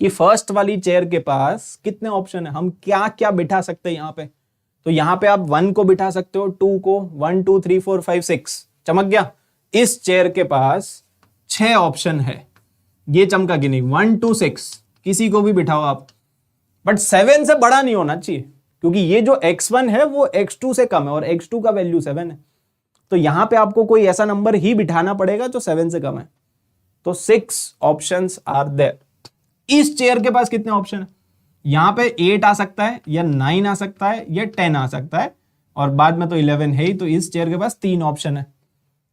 कि फर्स्ट वाली चेयर के पास कितने ऑप्शन है, हम क्या क्या बिठा सकते हैं यहां पे। तो यहां पे आप 1 को बिठा सकते हो, 2 को, 1 2 3 4 5 6। चमक गया? इस चेयर के पास 6 ऑप्शन है, ये चमका कि नहीं? 1 2 6 किसी को भी बिठाओ आप, बट 7 से बड़ा नहीं होना चाहिए, क्योंकि ये जो x1 है वो x2 से कम है और x2 का वैल्यू 7 है। तो यहां पे आपको कोई ऐसा नंबर ही बिठाना पड़ेगा जो 7 से कम है। तो 6 ऑप्शंस आर देयर। इस चेयर के पास कितने ऑप्शन है? यहां पे 8 आ सकता है, या 9 आ सकता है, या 10 आ सकता है, और बाद में तो 11 है ही। तो इस चेयर के पास 3 ऑप्शन है,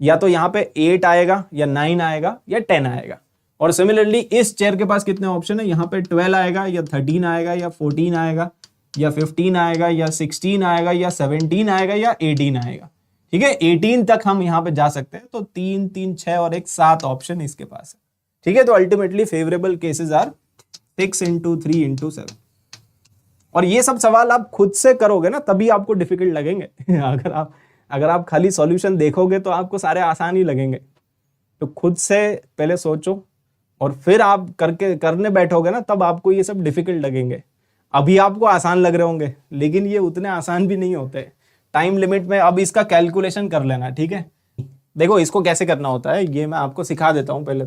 या तो यहां पे 8 आएगा, या 9 आएगा, या 10 आएगा। और सिमिलरली इस चेयर के पास कितने ऑप्शन है? यहां पे 12 आएगा, या 13 आएगा, या 14 आएगा, या 15 आएगा, या 16 आएगा, या 17 आएगा, या 18 आएगा। ठीक है, 18 तक हम यहां पे जा सकते हैं। तो 3 3 6 और 1 7 ऑप्शन इसके पास है। ठीक है, तो ultimately favourable cases are 6 into 3 into 7। और ये सब सवाल आप खुद से करोगे ना तभी आपको डिफिकल्ट लगेंगे। अगर आप खाली सॉल्यूशन देखोगे तो आपको सारे आसान ही लगेंगे। तो खुद से पहले सोचो और फिर आप करने बैठोगे ना, तब आपको ये सब डिफिकल्ट लगेंगे। अभी आपको आसान लग रहे होंगे, लेकिन ये उतने आसान भी नहीं होते। टाइम लिमिट में अब इसका कैलकुलेशन कर लेना, ठीक है। देखो इसको कैसे करना होता है ये मैं आपको सिखा देता हूँ पहले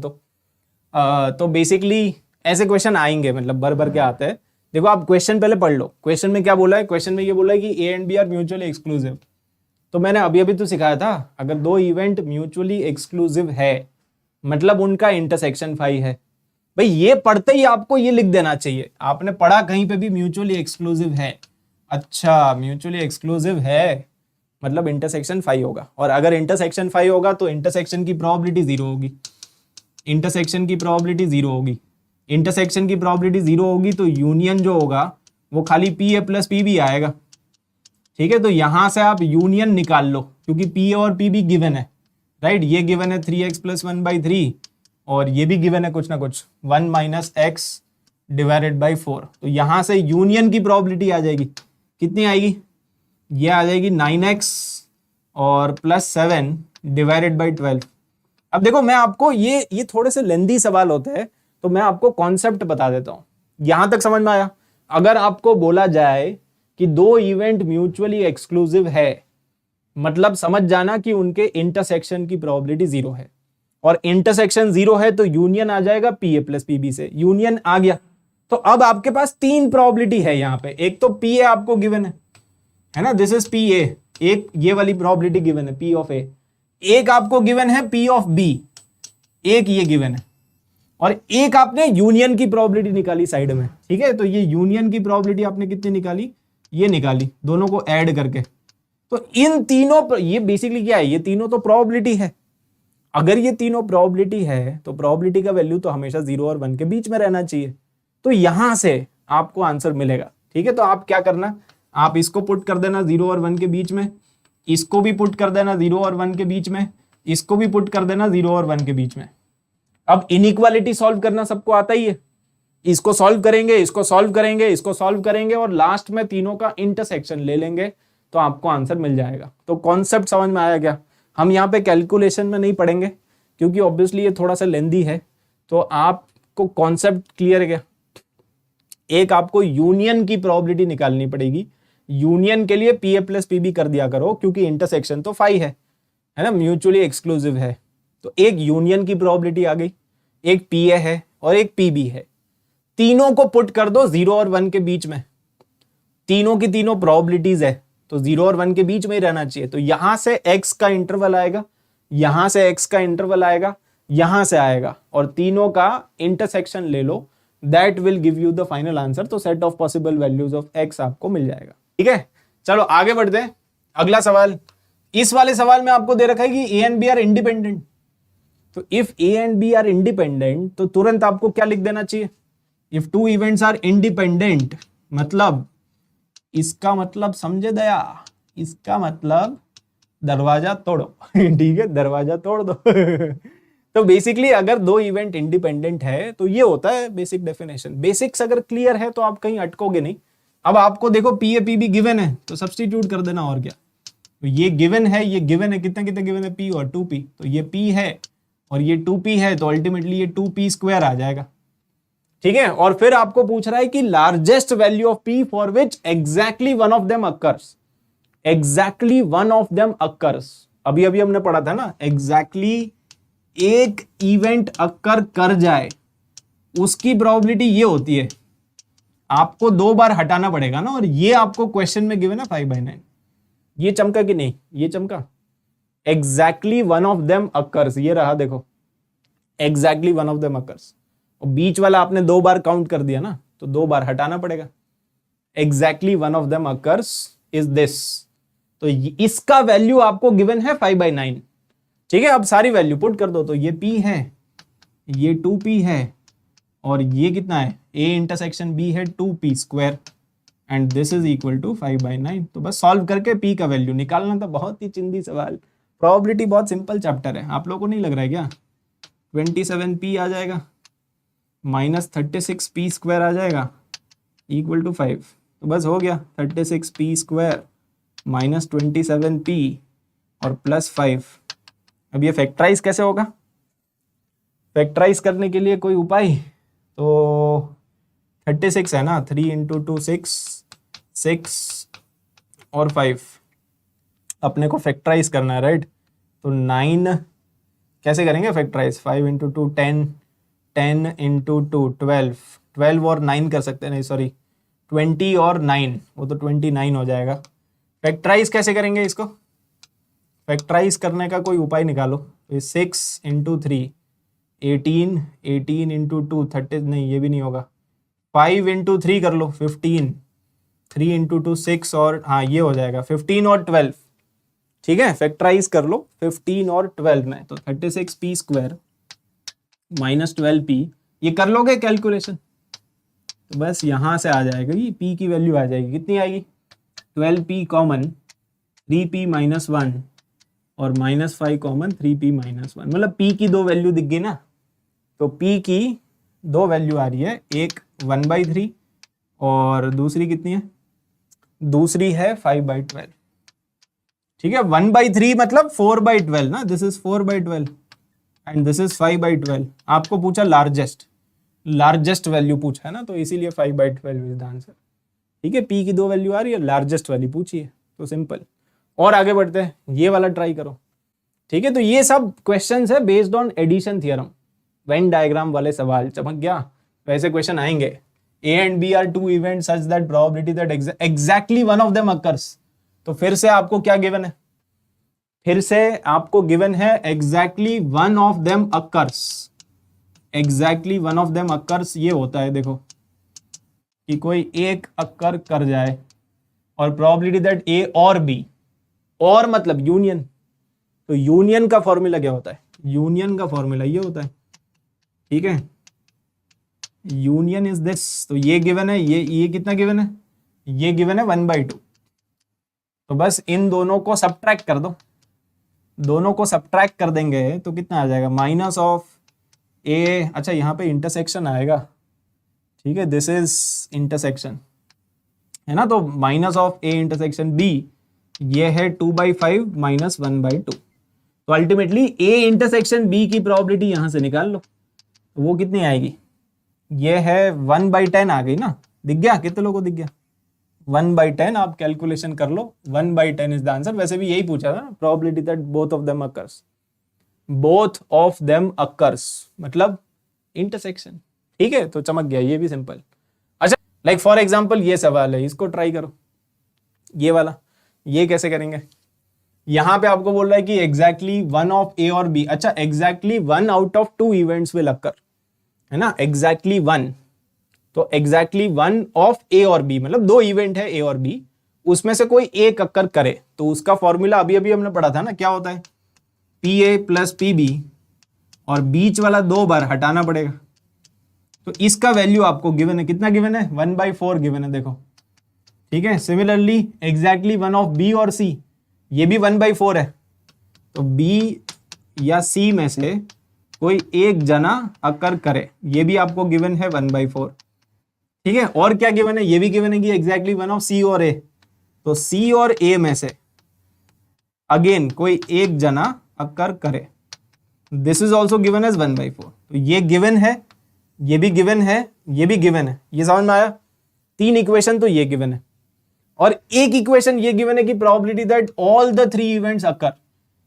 तो बेसिकली ऐसे क्वेश्चन आएंगे, मतलब भर भर के आते हैं। देखो आप क्वेश्चन पहले पढ़ लो। क्वेश्चन में क्या बोला है? क्वेश्चन में ये बोला है कि A and B are mutually exclusive. तो मैंने अभी तो सिखाया था, अगर 2 इवेंट म्यूचुअली एक्सक्लूसिव है मतलब उनका इंटरसेक्शन 5 है। भाई ये पढ़ते ही आपको ये लिख देना चाहिए, आपने पढ़ा कहीं पे भी म्यूचुअली एक्सक्लूसिव है, अच्छा म्यूचुअली एक्सक्लूसिव है मतलब इंटरसेक्शन 5 होगा। और अगर इंटरसेक्शन 5 होगा तो इंटरसेक्शन की प्रोबेबिलिटी 0 होगी, इंटरसेक्शन की प्रोबेबिलिटी 0 होगी, इंटरसेक्शन की प्रोबेबिलिटी 0 होगी तो यूनियन जो होगा वो खाली P A plus P B आएगा। ठीक है, तो यहां से आप यूनियन निकाल लो, क्योंकि पी ए और पी बी गिवन है, राइट। ये गिवन है 3x + 1/3 और ये भी गिवन है कुछ ना कुछ 1 - x / 4। तो यहां से यूनियन की प्रोबेबिलिटी आ जाएगी, कितनी आएगी? ये आ जाएगी 9x और +7 / 12। अब देखो मैं आपको ये थोड़े से लेंदी सवाल होते हैं, तो मैं आपको कॉन्सेप्ट बता देता हूं। यहां तक समझ में आया? अगर आपको बोला जाए कि दो इवेंट म्यूचुअली एक्सक्लूसिव है, मतलब समझ जाना कि उनके इंटरसेक्शन की प्रोबेबिलिटी 0 है, और इंटरसेक्शन 0 है तो यूनियन आ जाएगा P A plus P B से। यूनियन आ गया तो अब आपके पास 3 प्रोबेबिलिटी है यहां पे। एक तो पी ए आपको गिवन है ना, दिस इज पी ए, एक ये वाली प्रोबेबिलिटी गिवन है पी ऑफ ए। एक आपको गिवन है पी ऑफ बी, एक ये गिवन है, और एक आपने यूनियन की प्रोबेबिलिटी निकाली साइड में। ठीक है, तो ये यूनियन की प्रोबेबिलिटी आपने कितनी निकाली? ये निकाली, दोनों को ऐड करके। तो इन तीनों, ये बेसिकली क्या है, ये तीनों तो प्रोबेबिलिटी है। अगर ये तीनों प्रोबेबिलिटी है तो प्रोबेबिलिटी का वैल्यू तो हमेशा 0 और 1 के बीच में रहना चाहिए। तो यहां से आपको आंसर मिलेगा। ठीक है, तो आप क्या करना, आप इसको पुट कर देना 0 और 1 के बीच में, इसको भी पुट कर देना 0 और 1 के बीच में, इसको भी पुट कर देना 0 और 1 के बीच में। अब इनइक्वालिटी सॉल्व करना सबको आता ही है। इसको सॉल्व करेंगे, इसको सॉल्व करेंगे, इसको सॉल्व करेंगे, और लास्ट में तीनों का इंटरसेक्शन ले लेंगे तो आपको आंसर मिल जाएगा। तो कॉन्सेप्ट समझ में आया क्या? हम यहाँ पे कैलकुलेशन में नहीं पढ़ेंगे क्योंकि ऑब्वियसली ये थोड़ा सा लेंदी है, तो आपको कॉन्सेप्ट क्लियर है क्या? एक आपको यूनियन की प्रोबेबिलिटी निकालनी पड़ेगी। यूनियन के लिए P A plus P B कर दिया करो, क्योंकि इंटरसेक्शन तो 5 है ना, म्यूचुअली एक्सक्लूसिव है। तो एक यूनियन की प्रोबेबिलिटी आ गई, एक पी ए है और एक पी बी है। तीनों को पुट कर दो 0 और 1 के बीच में। तीनों की तीनों प्रोबेबिलिटीज है तो 0 और 1 के बीच में ही रहना चाहिए। तो यहां से x का इंटरवल आएगा, यहां से x का इंटरवल आएगा, यहां से आएगा, और तीनों का इंटरसेक्शन ले लो, that will give you the final answer. तो set of possible values of x आपको मिल जाएगा। ठीक है, चलो आगे बढ़ते हैं। अगला सवाल, इस वाले सवाल में आपको दे रखा है कि A and B are independent. तो if A and B are independent तो तुरंत आपको क्या लिख देना चाहिए? If two events are independent, मतलब इसका मतलब समझे दया, इसका मतलब दरवाजा तोड़ो। ठीक है, दरवाजा तोड़ दो। तो बेसिकली अगर दो इवेंट इंडिपेंडेंट है तो ये होता है बेसिक डेफिनेशन। बेसिक्स अगर क्लियर है तो आप कहीं अटकोगे नहीं। अब आपको देखो P A P be given है तो सब्स्टिट्यूट कर देना, और क्या। तो ये गिवन है, ये गिवन है, कितना कितना गिवन है? पी और 2p। तो ये p है और ये 2p है, तो अल्टीमेटली ये 2p स्क्वायर आ जाएगा। ठीक है, और फिर आपको पूछ रहा है कि largest value of p for which exactly one of them occurs. Exactly one of them occurs, अभी अभी हमने पढ़ा था ना, एग्जैक्टली एक इवेंट अकर कर जाए उसकी प्रोबेबिलिटी ये होती है। आपको 2 बार हटाना पड़ेगा ना, और ये आपको क्वेश्चन में गिवन है 5/9। ये चमका कि नहीं? ये चमका। Exactly one of them occurs, ये रहा देखो, exactly one of them occurs. और बीच वाला आपने 2 बार काउंट कर दिया ना, तो 2 बार हटाना पड़ेगा। Exactly one of them occurs is this. तो इसका वैल्यू आपको गिवन है 5/9। ठीक है, अब सारी वैल्यू पुट कर दो। तो ये p है, ये 2p है, और ये कितना है? a इंटरसेक्शन b है 2p square, and this is equal to 5/9। तो बस सॉल्व करके p का वैल्यू निकालना था। बहुत ही चिंदी सवाल, प्रोबेबिलिटी बहुत सिंपल चैप्टर है। आप लोगों को नहीं लग रहा है क्या? 27p आ जाएगा माइनस 36p स्क्वायर आ जाएगा इक्वल टू 5। तो बस हो गया, 36p स्क्वायर माइनस 27p और प्लस 5। अब ये फैक्टराइज कैसे होगा? फैक्टराइज करने के लिए कोई उपाय? तो 36 है ना, 3 इंटू 2 6 और 5 अपने को फैक्टराइज करना है, राइट। तो 9 कैसे करेंगे फैक्टराइज? 5 इंटू 2 10, 10 इंटू 2 12, 12 और 9 कर सकते हैं, नहीं सॉरी 20 और 9, वो तो 29 हो जाएगा। फैक्टराइज कैसे करेंगे इसको? फैक्टराइज करने का कोई उपाय निकालो। तो 6 इंटू 3 18, 18 इंटू 2 30, नहीं ये भी नहीं होगा। 5 इंटू 3 कर लो 15, 3 इंटू 2 6, और हाँ ये हो जाएगा 15 और 12। ठीक है, फैक्टराइज कर लो 15 और 12 में। तो 36p स्क्वायर माइनस 12p, ये कर लोगे कैलकुलेशन? तो बस यहां से आ जाएगा, ये p की वैल्यू आ जाएगी। कितनी आएगी? 12p कॉमन 3p माइनस 1 और माइनस 5 कॉमन 3p माइनस 1, मतलब p की 2 वैल्यू दिख गई ना। तो p की 2 वैल्यू आ रही है, एक 1/3 और दूसरी कितनी है? दूसरी है 5/12। ठीक है, 1/3 मतलब 4/12 ना, this is 4/12। And this is 5/12। आपको पूछा लार्जेस्ट वैल्यू पूछा है ना, तो इसीलिए 5/12 इज द आंसर। ठीक है, पी की 2 वैल्यू आ रही है, लार्जेस्ट वाली पूछी है, तो सिंपल। और आगे बढ़ते हैं, ये वाला ट्राई करो। ठीक है, तो ये सब क्वेश्चंस है based on addition theorem, Venn diagram वाले सवाल। चमक गया? वैसे क्वेश्चन आएंगे, A and B are two events such that probability that exactly one of them occurs. तो फिर से आपको क्या गिवन है? फिर से आपको गिवन है exactly one of them occurs. Exactly one of them occurs ये होता है, देखो कि कोई एक अक्कर कर जाए और प्रोबेबिलिटी दैट ए और बी, और मतलब यूनियन। तो यूनियन का फॉर्मूला क्या होता है? यूनियन का फॉर्मूला ये होता है। ठीक है, यूनियन इज दिस। तो ये गिवन है, ये कितना गिवन है? ये गिवन है 1/2। तो बस इन दोनों को सब्ट्रैक्ट कर दो, दोनों को सब्ट्रैक्ट कर देंगे तो कितना आ जाएगा? माइनस ऑफ ए, अच्छा यहाँ पे इंटरसेक्शन आएगा। ठीक है, दिस इज इंटरसेक्शन है ना, तो minus of A intersection B, ये है 2/5 माइनस 1/2। तो अल्टीमेटली ए इंटरसेक्शन बी की प्रोबेबिलिटी यहां से निकाल लो, तो वो कितनी आएगी? ये है 1/10 आ गई ना। दिख गया? कितने लोगों को दिख गया? 1/10 आप कैलकुलेशन कर लो, 1/10 इज द आंसर। वैसे भी यही पूछा था ना, probability that both of them occurs, both of them occurs मतलब इंटरसेक्शन। ठीक है, तो चमक गया, ये भी सिंपल। अच्छा, लाइक फॉर एग्जांपल ये सवाल है, इसको ट्राई करो, ये वाला। ये कैसे करेंगे? यहां पे आपको बोल रहा है कि एग्जैक्टली वन ऑफ ए और बी। अच्छा, exactly 1 out of 2 events will occur, है ना, एग्जैक्टली 1। तो एग्जैक्टली 1 ऑफ ए और बी मतलब 2 इवेंट है ए और बी, उसमें से कोई एक अक्कर करे, तो उसका फॉर्मूला अभी अभी हमने पढ़ा था ना, क्या होता है? P A plus P B, और बीच वाला 2 बार हटाना पड़ेगा। तो इसका वैल्यू आपको गिवन है, कितना गिवन है? 1/4 गिवन है, देखो। ठीक है, सिमिलरली एग्जैक्टली 1 ऑफ बी और सी, ये भी 1/4 है। तो बी या सी में से कोई एक जना अकर करे, ये भी आपको गिवन है 1/4। ठीक है, और क्या गिवन है? ये भी गिवन है कि एग्जैक्टली 1 ऑफ सी और ए। तो सी और ए में से अगेन कोई एक जना अकर करे, this is also given as 1/4। तो ये गिवन है, ये भी गिवन है, ये भी गिवन है। ये समझ में आया? 3 इक्वेशन तो ये गिवन है, और एक इक्वेशन ये गिवन है कि probability that all the 3 events occur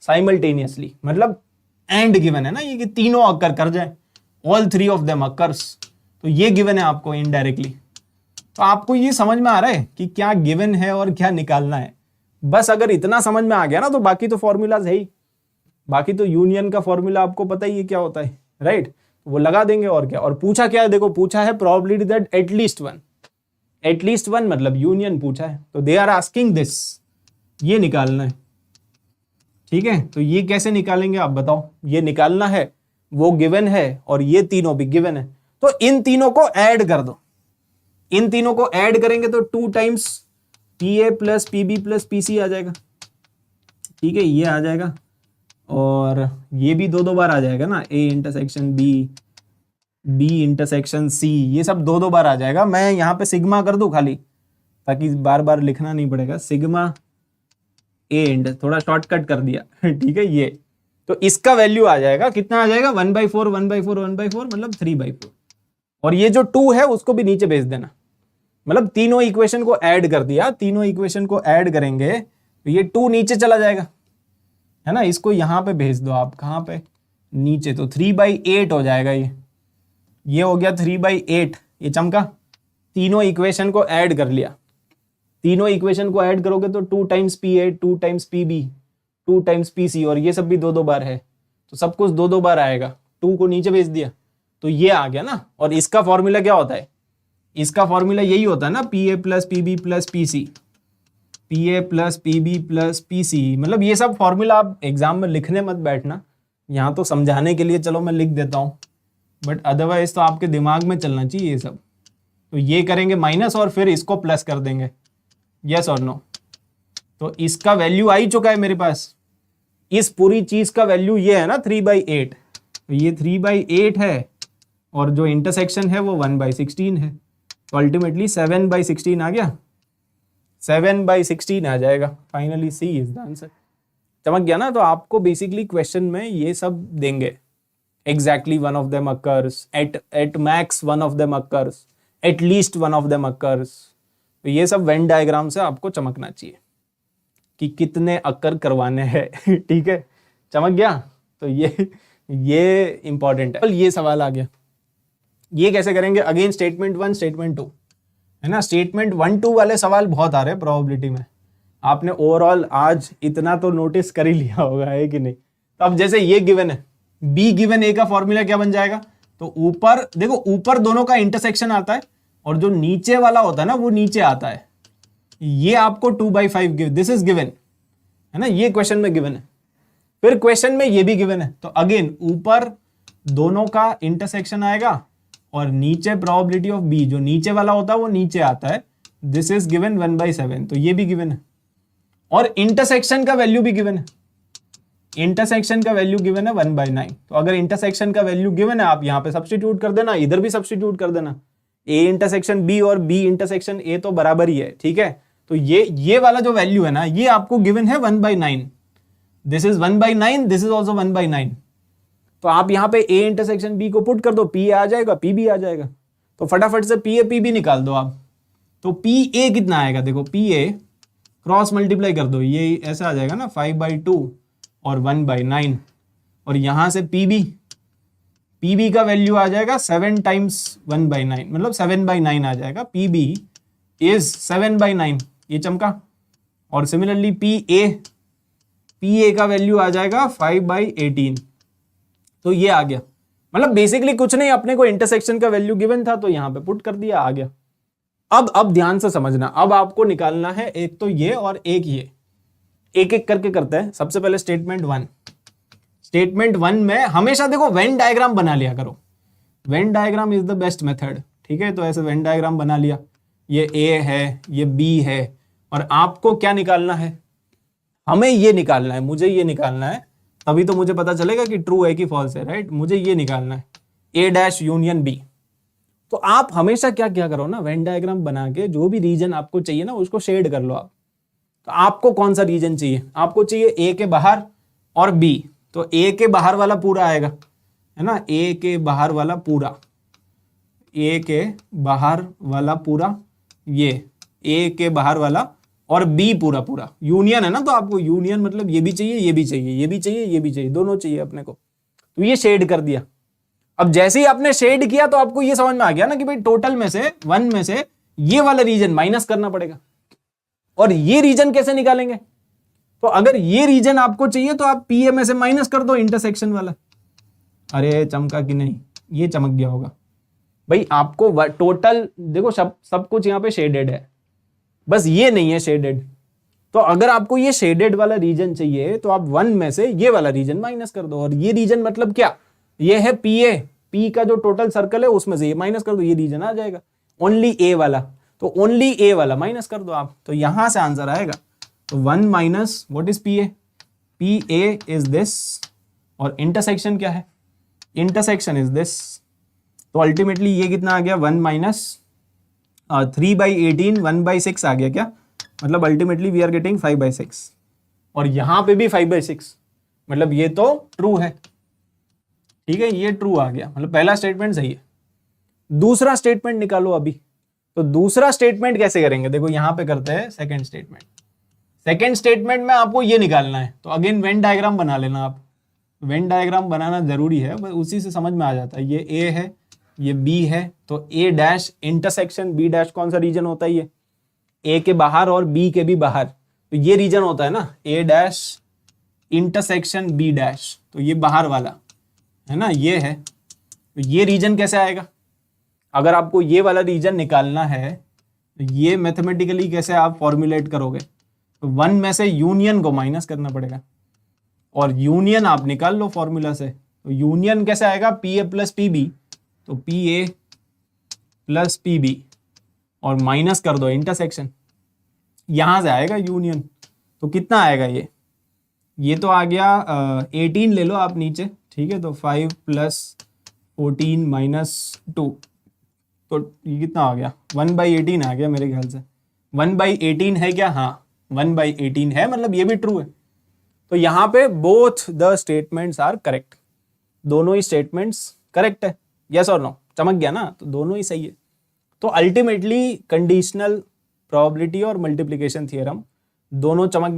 simultaneously, मतलब एंड गिवन है ना ये, कि तीनों अकर कर जाए, ऑल 3 ऑफ देम अकर्स। तो ये गिवन है आपको इनडायरेक्टली। तो आपको ये समझ में आ रहा है कि क्या गिवन है और क्या निकालना है। बस अगर इतना समझ में आ गया ना, तो बाकी तो फॉर्मूलाज है ही। बाकी तो यूनियन का फॉर्मूला आपको पता ही है क्या होता है, राइट? वो लगा देंगे, और क्या। और पूछा क्या है? देखो, पूछा है प्रोबेबिलिटी दैट एटलीस्ट वन मतलब यूनियन पूछा है, तो दे आर आस्किंग दिस, ये निकालना है। ठीक है, तो ये कैसे निकालेंगे आप बताओ? ये निकालना है, वो गिवन है और ये तीनों भी गिवन है, तो इन तीनों को ऐड कर दो। इन तीनों को ऐड करेंगे तो 2 times P A plus P B plus P C आ जाएगा। ठीक है, ये आ जाएगा, और ये भी 2 बार आ जाएगा ना, A intersection B, B intersection C, ये सब 2 बार आ जाएगा। मैं यहाँ पे सिग्मा कर दूं खाली, ताकि बार बार लिखना नहीं पड़ेगा। सिग्मा ए इंड, थोड़ा शॉर्टकट कर दिया। ठीक है, ये तो इसका वैल्यू आ जाएगा, कितना आ जाएगा? 1/4 1/4 1/4 मतलब 3/4। और ये जो 2 है उसको भी नीचे भेज देना, मतलब तीनों इक्वेशन को ऐड कर दिया। तीनों इक्वेशन को ऐड करेंगे तो ये 2 नीचे चला जाएगा, है ना। इसको यहां पे भेज दो आप, कहां पे? नीचे। तो 3/8 हो जाएगा ये हो गया 3/8। ये चमका। तीनों इक्वेशन को ऐड कर लिया। तीनों इक्वेशन को ऐड करोगे तो 2 times P A, 2 times P B, 2 times P C, और ये सब भी 2 बार है, तो सब कुछ 2 बार आएगा। 2 को नीचे भेज दिया तो ये आ गया ना। और इसका फॉर्मूला क्या होता है? इसका फॉर्मूला यही होता है ना, P A plus P B plus P C, P A plus P B plus P C. मतलब ये सब फॉर्मूला आप एग्जाम में लिखने मत बैठना, यहाँ तो समझाने के लिए चलो मैं लिख देता हूँ, बट अदरवाइज तो आपके दिमाग में चलना चाहिए ये सब। तो ये करेंगे माइनस और फिर इसको प्लस कर देंगे, यस और नो। तो इसका वैल्यू आ ही चुका है मेरे पास, इस पूरी चीज का वैल्यू ये है ना 3/8। तो ये 3/8 है, और जो इंटरसेक्शन है वो 1/16 है। तो अल्टीमेटली 7/16 आ गया, 7/16 आ जाएगा। Finally C is the answer. चमक गया ना। तो आपको बेसिकली क्वेश्चन में ये सब देंगे, exactly one of them occurs, at max one of them occurs, at least one of them occurs। तो ये सब वेन डायग्राम से आपको चमकना चाहिए कि कितने अक्कर करवाने हैं। ठीक है, चमक गया। तो ये इंपॉर्टेंट है। ये सवाल आ गया, ये कैसे करेंगे? अगेन स्टेटमेंट 1 स्टेटमेंट 2 है ना। स्टेटमेंट 1 2 वाले सवाल बहुत आ रहे हैं प्रोबेबिलिटी में। आपने ओवरऑल आज इतना तो नोटिस कर ही लिया होगा, है कि नहीं? तो अब जैसे ये गिवन है, बी गिवन ए का फॉर्मूला क्या बन जाएगा? तो ऊपर देखो, ऊपर दोनों का इंटरसेक्शन आता है और जो नीचे वाला होता है ना वो नीचे आता है। ये आपको 2/5 गिव, दिस इज गिवन है ना, ये क्वेश्चन में गिवन है। फिर क्वेश्चन में ये भी गिवन है। तो अगेन ऊपर दोनों का इंटरसेक्शन आएगा और नीचे प्रोबेबिलिटी ऑफ बी, जो नीचे वाला होता है वो नीचे आता है। दिस इज गिवन 1/7, तो ये भी गिवन है। और इंटरसेक्शन का वैल्यू भी गिवन है, इंटरसेक्शन का वैल्यू गिवन है 1/9। तो अगर इंटरसेक्शन का वैल्यू गिवन है, आप यहां पे सब्स्टिट्यूट कर देना, इधर भी सब्स्टिट्यूट कर देना। ए इंटरसेक्शन बी और बी इंटरसेक्शन ए तो बराबर ही है, ठीक है। तो ये वाला जो वैल्यू है ना, ये आपको गिवन है 1/9। This is 1/9, this is also 1/9। तो आप यहां पे ए इंटरसेक्शन बी को पुट कर दो, पी आ जाएगा, पी बी आ जाएगा। तो फटाफट से पी ए पी बी निकाल दो आप। तो पी ए कितना आएगा? देखो पी ए क्रॉस मल्टीप्लाई कर दो, ये ऐसा आ जाएगा ना 5/2 और 1/9। और यहां से पीबी का वैल्यू आ जाएगा 7 टाइम्स 1/9, मतलब 7/9 आ जाएगा। पीबी इज 7/9, ये चमका। और सिमिलरली पीए का वैल्यू आ जाएगा 5/18। तो ये आ गया। मतलब बेसिकली कुछ नहीं, अपने को इंटरसेक्शन का वैल्यू गिवन था तो यहां पे पुट कर दिया, आ गया। अब ध्यान से समझना, अब आपको निकालना है एक तो ये और एक ये, एक एक करके करते हैं। सबसे पहले स्टेटमेंट 1। स्टेटमेंट 1 में हमेशा देखो वेन डायग्राम बना लिया करो। Venn diagram is the best method, ठीक है। तो ऐसे वेन डायग्राम बना लिया, ये ए है, ये बी है, और आपको क्या निकालना है? हमें ये निकालना है, मुझे ये निकालना है, तभी तो मुझे पता चलेगा कि ट्रू है कि फॉल्स है, राइट। मुझे ये निकालना है, ए डैश यूनियन बी। तो आप हमेशा क्या क्या करो ना, वेन डायग्राम बना के जो भी रीजन आपको चाहिए ना उसको शेड कर लो आप। तो आपको कौन सा रीजन चाहिए? आपको चाहिए ए के बाहर और बी। तो ए के बाहर वाला पूरा आएगा, है ना, ए के बाहर वाला पूरा, ए के बाहर वाला पूरा, ये ए के बाहर वाला, और बी पूरा पूरा। यूनियन है ना, तो आपको यूनियन मतलब ये भी चाहिए, ये भी चाहिए, ये भी चाहिए, ये भी चाहिए, दोनों चाहिए अपने को। तो ये शेड कर दिया। अब जैसे ही आपने शेड किया तो आपको ये समझ में आ गया ना कि भाई टोटल में से 1 में से ये वाला रीजन माइनस करना पड़ेगा। और ये रीजन कैसे निकालेंगे? तो अगर ये रीजन आपको चाहिए तो आप पी ए में से माइनस कर दो इंटरसेक्शन वाला। अरे चमका कि नहीं? ये चमक गया होगा भाई। आपको टोटल देखो, सब कुछ यहाँ पे शेडेड है, बस ये नहीं है शेडेड। तो अगर आपको ये शेडेड वाला रीजन चाहिए तो आप 1 में से ये वाला रीजन माइनस कर दो। और ये रीजन मतलब क्या? ये है पी ए, पी का जो टोटल सर्कल है उसमें से ये माइनस कर दो, ये रीजन आ जाएगा। ओनली ए वाला, तो ओनली ए वाला माइनस कर दो आप। तो यहां से आंसर आएगा। तो 1 minus what is P A? P A is this, और इंटरसेक्शन क्या है? Intersection is this. तो अल्टीमेटली ये कितना आ गया? 1 माइनस 3/18, 1/6 आ गया क्या? मतलब अल्टीमेटली वी आर गेटिंग 5/6। और यहां पे भी 5/6, मतलब ये तो ट्रू है, ठीक है, ये ट्रू आ गया। मतलब पहला स्टेटमेंट सही है। दूसरा स्टेटमेंट निकालो अभी। तो दूसरा स्टेटमेंट कैसे करेंगे? देखो यहां पे करते हैं सेकंड स्टेटमेंट। सेकंड स्टेटमेंट में आपको ये निकालना है, तो अगेन वेन डायग्राम बना लेना आप। वेन डायग्राम बनाना जरूरी है, बस उसी से समझ में आ जाता है। ये ए है, ये बी है, तो ए डैश इंटरसेक्शन बी डैश कौन सा रीजन होता है? ये ए के बाहर और बी के भी बाहर, तो ये रीजन होता है ना, ए डैश इंटरसेक्शन बी डैश। तो ये बाहर वाला है ना, ये है। तो ये रीजन कैसे आएगा? अगर आपको ये वाला रीजन निकालना है तो ये मैथमेटिकली कैसे आप फॉर्मुलेट करोगे? तो 1 में से यूनियन को माइनस करना पड़ेगा, और यूनियन आप निकाल लो फॉर्मूला से। तो यूनियन कैसे आएगा? P A plus P B. तो P A plus P B, और माइनस कर दो इंटरसेक्शन, यहां से आएगा यूनियन। तो कितना आएगा? ये तो आ गया 18 ले लो आप नीचे, ठीक है। तो 5 + 14 - 2, तो ये कितना आ गया? 1/18 आ गया मेरे ख्याल से। 1/18 है क्या? हाँ 1/18 है, मतलब ये भी ट्रू है। तो यहां पे both the statements are correct, दोनों ही स्टेटमेंट्स करेक्ट है, यस और नो, चमक गया ना, तो दोनों ही सही है। तो अल्टीमेटली कंडीशनल प्रोबेबिलिटी और मल्टीप्लिकेशन थियरम दोनों चमक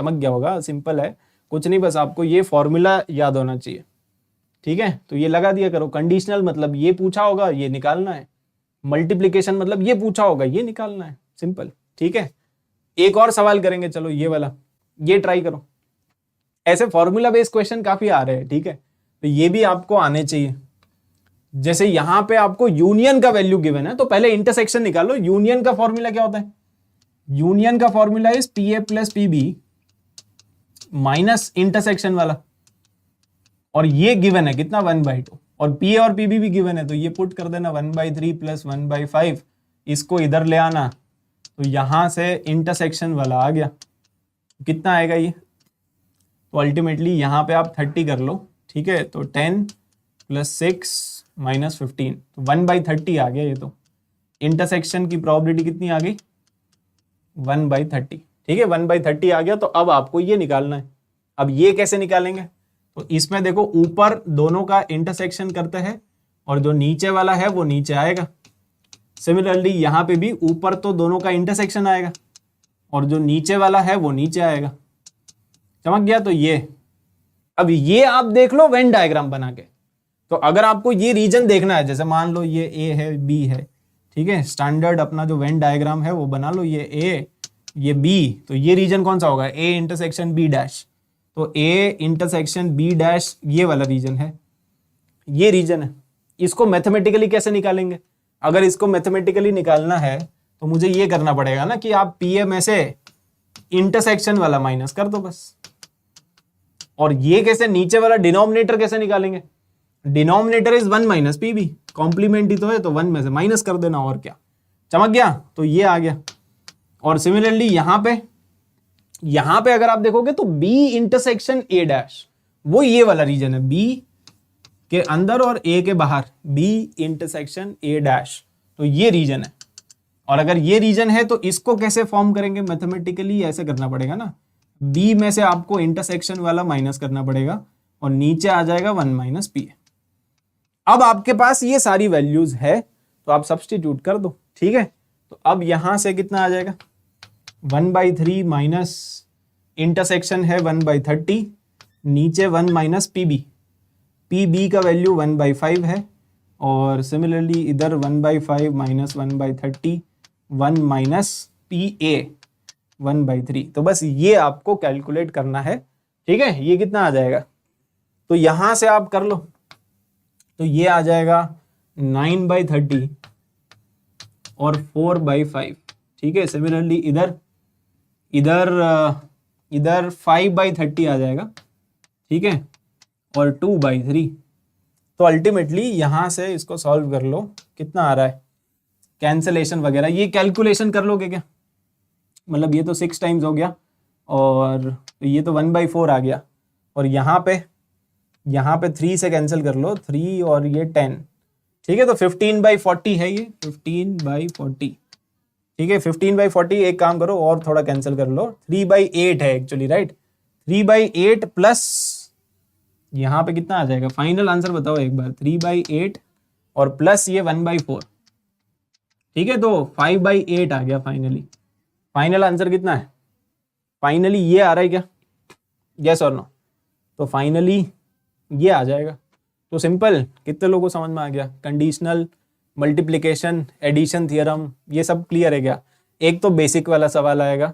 गया होगा, सिंपल है, कुछ नहीं, बस आपको ये फॉर्मूला याद होना चाहिए, ठीक है। तो ये लगा दिया करो, कंडीशनल मतलब ये पूछा होगा ये निकालना है, मल्टीप्लिकेशन मतलब ये पूछा होगा ये निकालना है, सिंपल, ठीक है। एक और सवाल करेंगे, चलो ये वाला, ये ट्राई करो। ऐसे फॉर्मूला बेस्ड क्वेश्चन काफी आ रहे हैं, ठीक है, तो ये भी आपको आने चाहिए। जैसे यहां पे आपको यूनियन का वैल्यू गिवन है, तो पहले इंटरसेक्शन निकालो। यूनियन का फॉर्मूला क्या होता है? यूनियन का formula is P A plus P B minus intersection वाला, और ये गिवन है कितना 1/2, और पी ए और पी बी भी गिवन है, तो ये पुट कर देना 1/3 प्लस 1/5, इसको इधर ले आना, तो यहां से इंटरसेक्शन वाला आ गया, कितना आएगा ये? तो अल्टीमेटली यहां पे आप 30 कर लो, ठीक है, तो 10 + 6 - 15, तो 1/30 आ गया ये। तो इंटरसेक्शन की प्रोबेबिलिटी कितनी आ गई? 1/30, ठीक है, 1/30 आ गया। तो अब आपको ये निकालना है। अब ये कैसे निकालेंगे? तो इसमें देखो ऊपर दोनों का इंटरसेक्शन करते हैं, और जो नीचे वाला है वो नीचे आएगा। सिमिलरली यहां पे भी ऊपर तो दोनों का इंटरसेक्शन आएगा, और जो नीचे वाला है वो नीचे आएगा। चमक गया? तो ये, अब ये आप देख लो वेन डायग्राम बना के। तो अगर आपको ये रीजन देखना है, जैसे मान लो ये ए है, बी है, ठीक है, स्टैंडर्ड अपना जो वेन डायग्राम है वो बना लो, ये ए, ये बी, तो ये रीजन कौन सा होगा? ए इंटरसेक्शन बी डैश, तो ए इंटरसेक्शन बी डैश ये वाला रीजन है, ये रीजन है। इसको मैथमेटिकली कैसे निकालेंगे? अगर इसको मैथमेटिकली निकालना है तो मुझे ये करना पड़ेगा ना कि आप पी ए में से इंटरसेक्शन वाला माइनस कर दो बस। और ये कैसे, नीचे वाला डिनोमिनेटर कैसे निकालेंगे? डिनोमिनेटर इज 1 - पीबी, कॉम्प्लीमेंट ही तो है, तो 1 में से माइनस कर देना, और क्या। चमक गया? तो ये आ गया। और सिमिलरली यहां पे अगर आप देखोगे तो बी इंटरसेक्शन ए डैश, वो ये वाला रीजन है, बी के अंदर और ए के बाहर, बी इंटरसेक्शन ए डैश, तो ये रीजन है। और अगर ये रीजन है तो इसको कैसे फॉर्म करेंगे? मैथमेटिकली ऐसे करना पड़ेगा ना, बी में से आपको इंटरसेक्शन वाला माइनस करना पड़ेगा, और नीचे आ जाएगा 1 - पी। अब आपके पास ये सारी वैल्यूज है, तो आप सब्स्टिट्यूट कर दो, ठीक है। तो अब यहां से कितना आ जाएगा? 1/3 माइनस इंटरसेक्शन है 1/30, नीचे 1 - पीबी, पीबी का वैल्यू 1/5 है, और सिमिलरली इधर 1/5 माइनस 1/30, 1 - पी ए 1/3। तो बस ये आपको कैलकुलेट करना है, ठीक है। ये कितना आ जाएगा? तो यहां से आप कर लो, तो ये आ जाएगा 9/30 और 4/5, ठीक है। सिमिलरली इधर 5/30 आ जाएगा, ठीक है, और 2/3। तो अल्टीमेटली यहां से इसको सॉल्व कर लो, कितना आ रहा है, कैंसलेशन वगैरह ये कैलकुलेशन कर लोगे क्या? मतलब ये तो 6 टाइम्स हो गया, और ये तो 1/4 आ गया, और यहाँ पे 3 से कैंसिल कर लो, 3 और ये 10, ठीक है। तो 15/40 है ये, 15/40, ठीक है, 15/40। एक काम करो और थोड़ा कैंसिल कर लो, 3/8 है एक्चुअली, राइट, 3/8 प्लस यहाँ पे कितना आ जाएगा? फाइनल आंसर बताओ एक बार, 3/8 और प्लस ये 1/4, ठीक है, तो 5/8 आ गया फाइनली। फाइनल आंसर कितना है? फाइनली ये आ रहा है क्या? यस और नो? तो फाइनली ये आ जाएगा। तो सिंपल, कितने लोगों को समझ में आ गया? कंडीशनल, मल्टीप्लिकेशन, एडिशन थियरम, ये सब क्लियर है क्या? एक तो बेसिक वाला सवाल आएगा,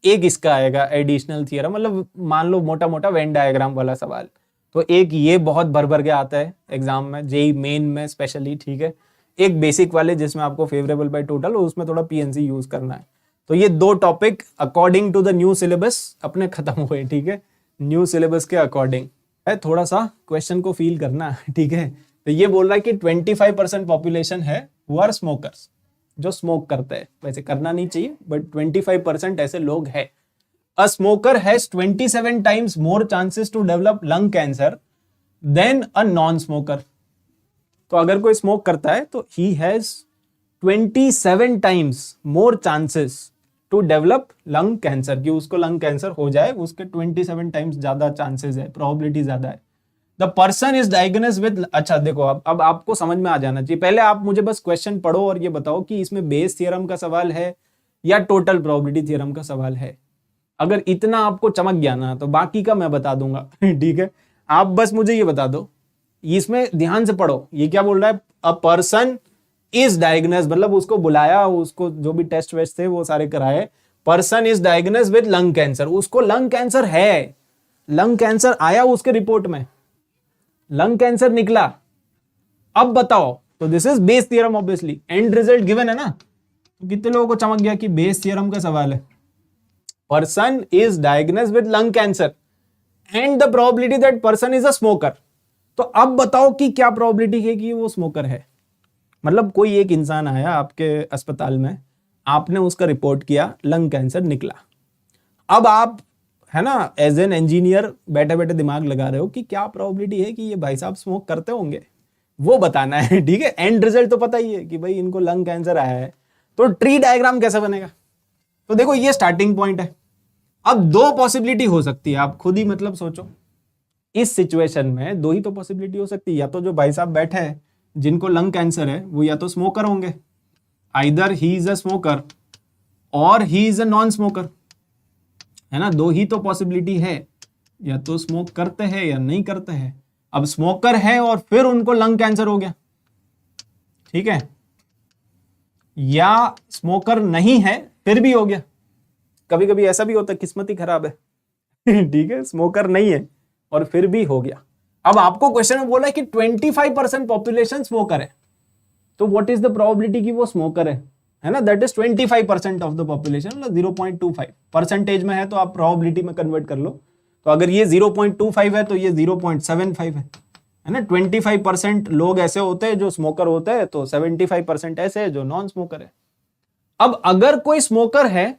एक इसका आएगा एडिशनल थियरम, मतलब मान लो मोटा मोटा वेन डायग्राम वाला सवाल। तो एक ये बहुत भर के आता है एग्जाम में, जेई मेन में स्पेशली, ठीक है। एक बेसिक वाले जिसमें आपको फेवरेबल बाय टोटल, उसमें थोड़ा पीएनसी यूज करना है। तो ये 2 topic according to the new syllabus अपने खत्म हुए, ठीक है, न्यू सिलेबस के अकॉर्डिंग है। थोड़ा सा क्वेश्चन को फील करना, ठीक है। तो ये बोल रहा है कि 25% पॉपुलेशन है हु आर स्मोकर्स, जो स्मोक करते हैं, वैसे करना नहीं चाहिए, बट 25% ऐसे लोग हैं। A smoker has 27 times more chances to develop lung cancer than a non smoker. तो अगर कोई स्मोक करता है तो he has 27 times more chances to develop lung cancer, कि उसको लंग कैंसर हो जाए, उसके 27 टाइम्स ज्यादा चांसेस है, प्रोबेबिलिटी ज्यादा है। The person is diagnosed with, अच्छा देखो अब आपको समझ में आ जाना चाहिए। पहले आप मुझे बस क्वेश्चन पढ़ो और ये बताओ कि इसमें बेस थ्योरम का सवाल है या टोटल प्रोबेबिलिटी थ्योरम का सवाल है। अगर इतना आपको चमक गया ना तो बाकी का मैं बता दूंगा। ठीक है, आप बस मुझे ये बता दो, इसमें ध्यान से पढ़ो ये क्या बोल रहा है। अ पर्सन इज डायग्नोस्ड, मतलब उसको बुलाया, उसको जो भी टेस्ट वेस्ट थे वो सारे कराए। Person is diagnosed with lung cancer, उसको लंग कैंसर है, लंग कैंसर आया उसके रिपोर्ट में, लंग कैंसर निकला। अब बताओ, तो this is Bayes theorem obviously, and result given है ना। तो कितने लोगों को चमक गया कि बेस थ्योरम का सवाल है। Person is diagnosed with lung cancer and the probability that person is a smoker. तो अब बताओ कि क्या प्रोबेबिलिटी है कि वो स्मोकर है। मतलब कोई एक इंसान आया आपके अस्पताल में, आपने उसका रिपोर्ट किया, लंग कैंसर निकला। अब आप है ना एज एन इंजीनियर बैठे बैठे दिमाग लगा रहे हो कि क्या प्रोबेबिलिटी है कि ये भाई साहब स्मोक करते होंगे, वो बताना है। ठीक है, एंड रिजल्ट तो पता ही है कि भाई इनको लंग कैंसर आया है। तो ट्री डायग्राम कैसे बनेगा? तो देखो ये स्टार्टिंग पॉइंट है। अब दो पॉसिबिलिटी हो सकती है, आप खुद ही मतलब सोचो। इस सिचुएशन में दो ही तो पॉसिबिलिटी हो सकती है, या तो जो भाई साहब बैठे हैं जिनको लंग कैंसर है वो या तो स्मोकर होंगे, either he is a smoker और he is a non smoker, है ना। दो ही तो पॉसिबिलिटी है, या तो स्मोक करते हैं या नहीं करते हैं। अब स्मोकर है और फिर उनको लंग कैंसर हो गया, ठीक है, या स्मोकर नहीं है फिर भी हो गया। कभी कभी ऐसा भी होता है, किस्मत ही खराब है। ठीक है, स्मोकर नहीं है और फिर भी हो गया। अब आपको क्वेश्चन में बोला है कि 25% पॉपुलेशन स्मोकर है, तो व्हाट इज द प्रोबेबिलिटी कि वो स्मोकर है ना, that is 25% of the population, मतलब 0.25 परसेंटेज में है तो आप प्रोबेबिलिटी में कन्वर्ट कर लो। तो अगर ये 0.25 है तो ये 0.75 है ना। 25% लोग ऐसे होते हैं जो स्मोकर होते हैं, तो 75% ऐसे है जो नॉन स्मोकर है। अब अगर कोई स्मोकर है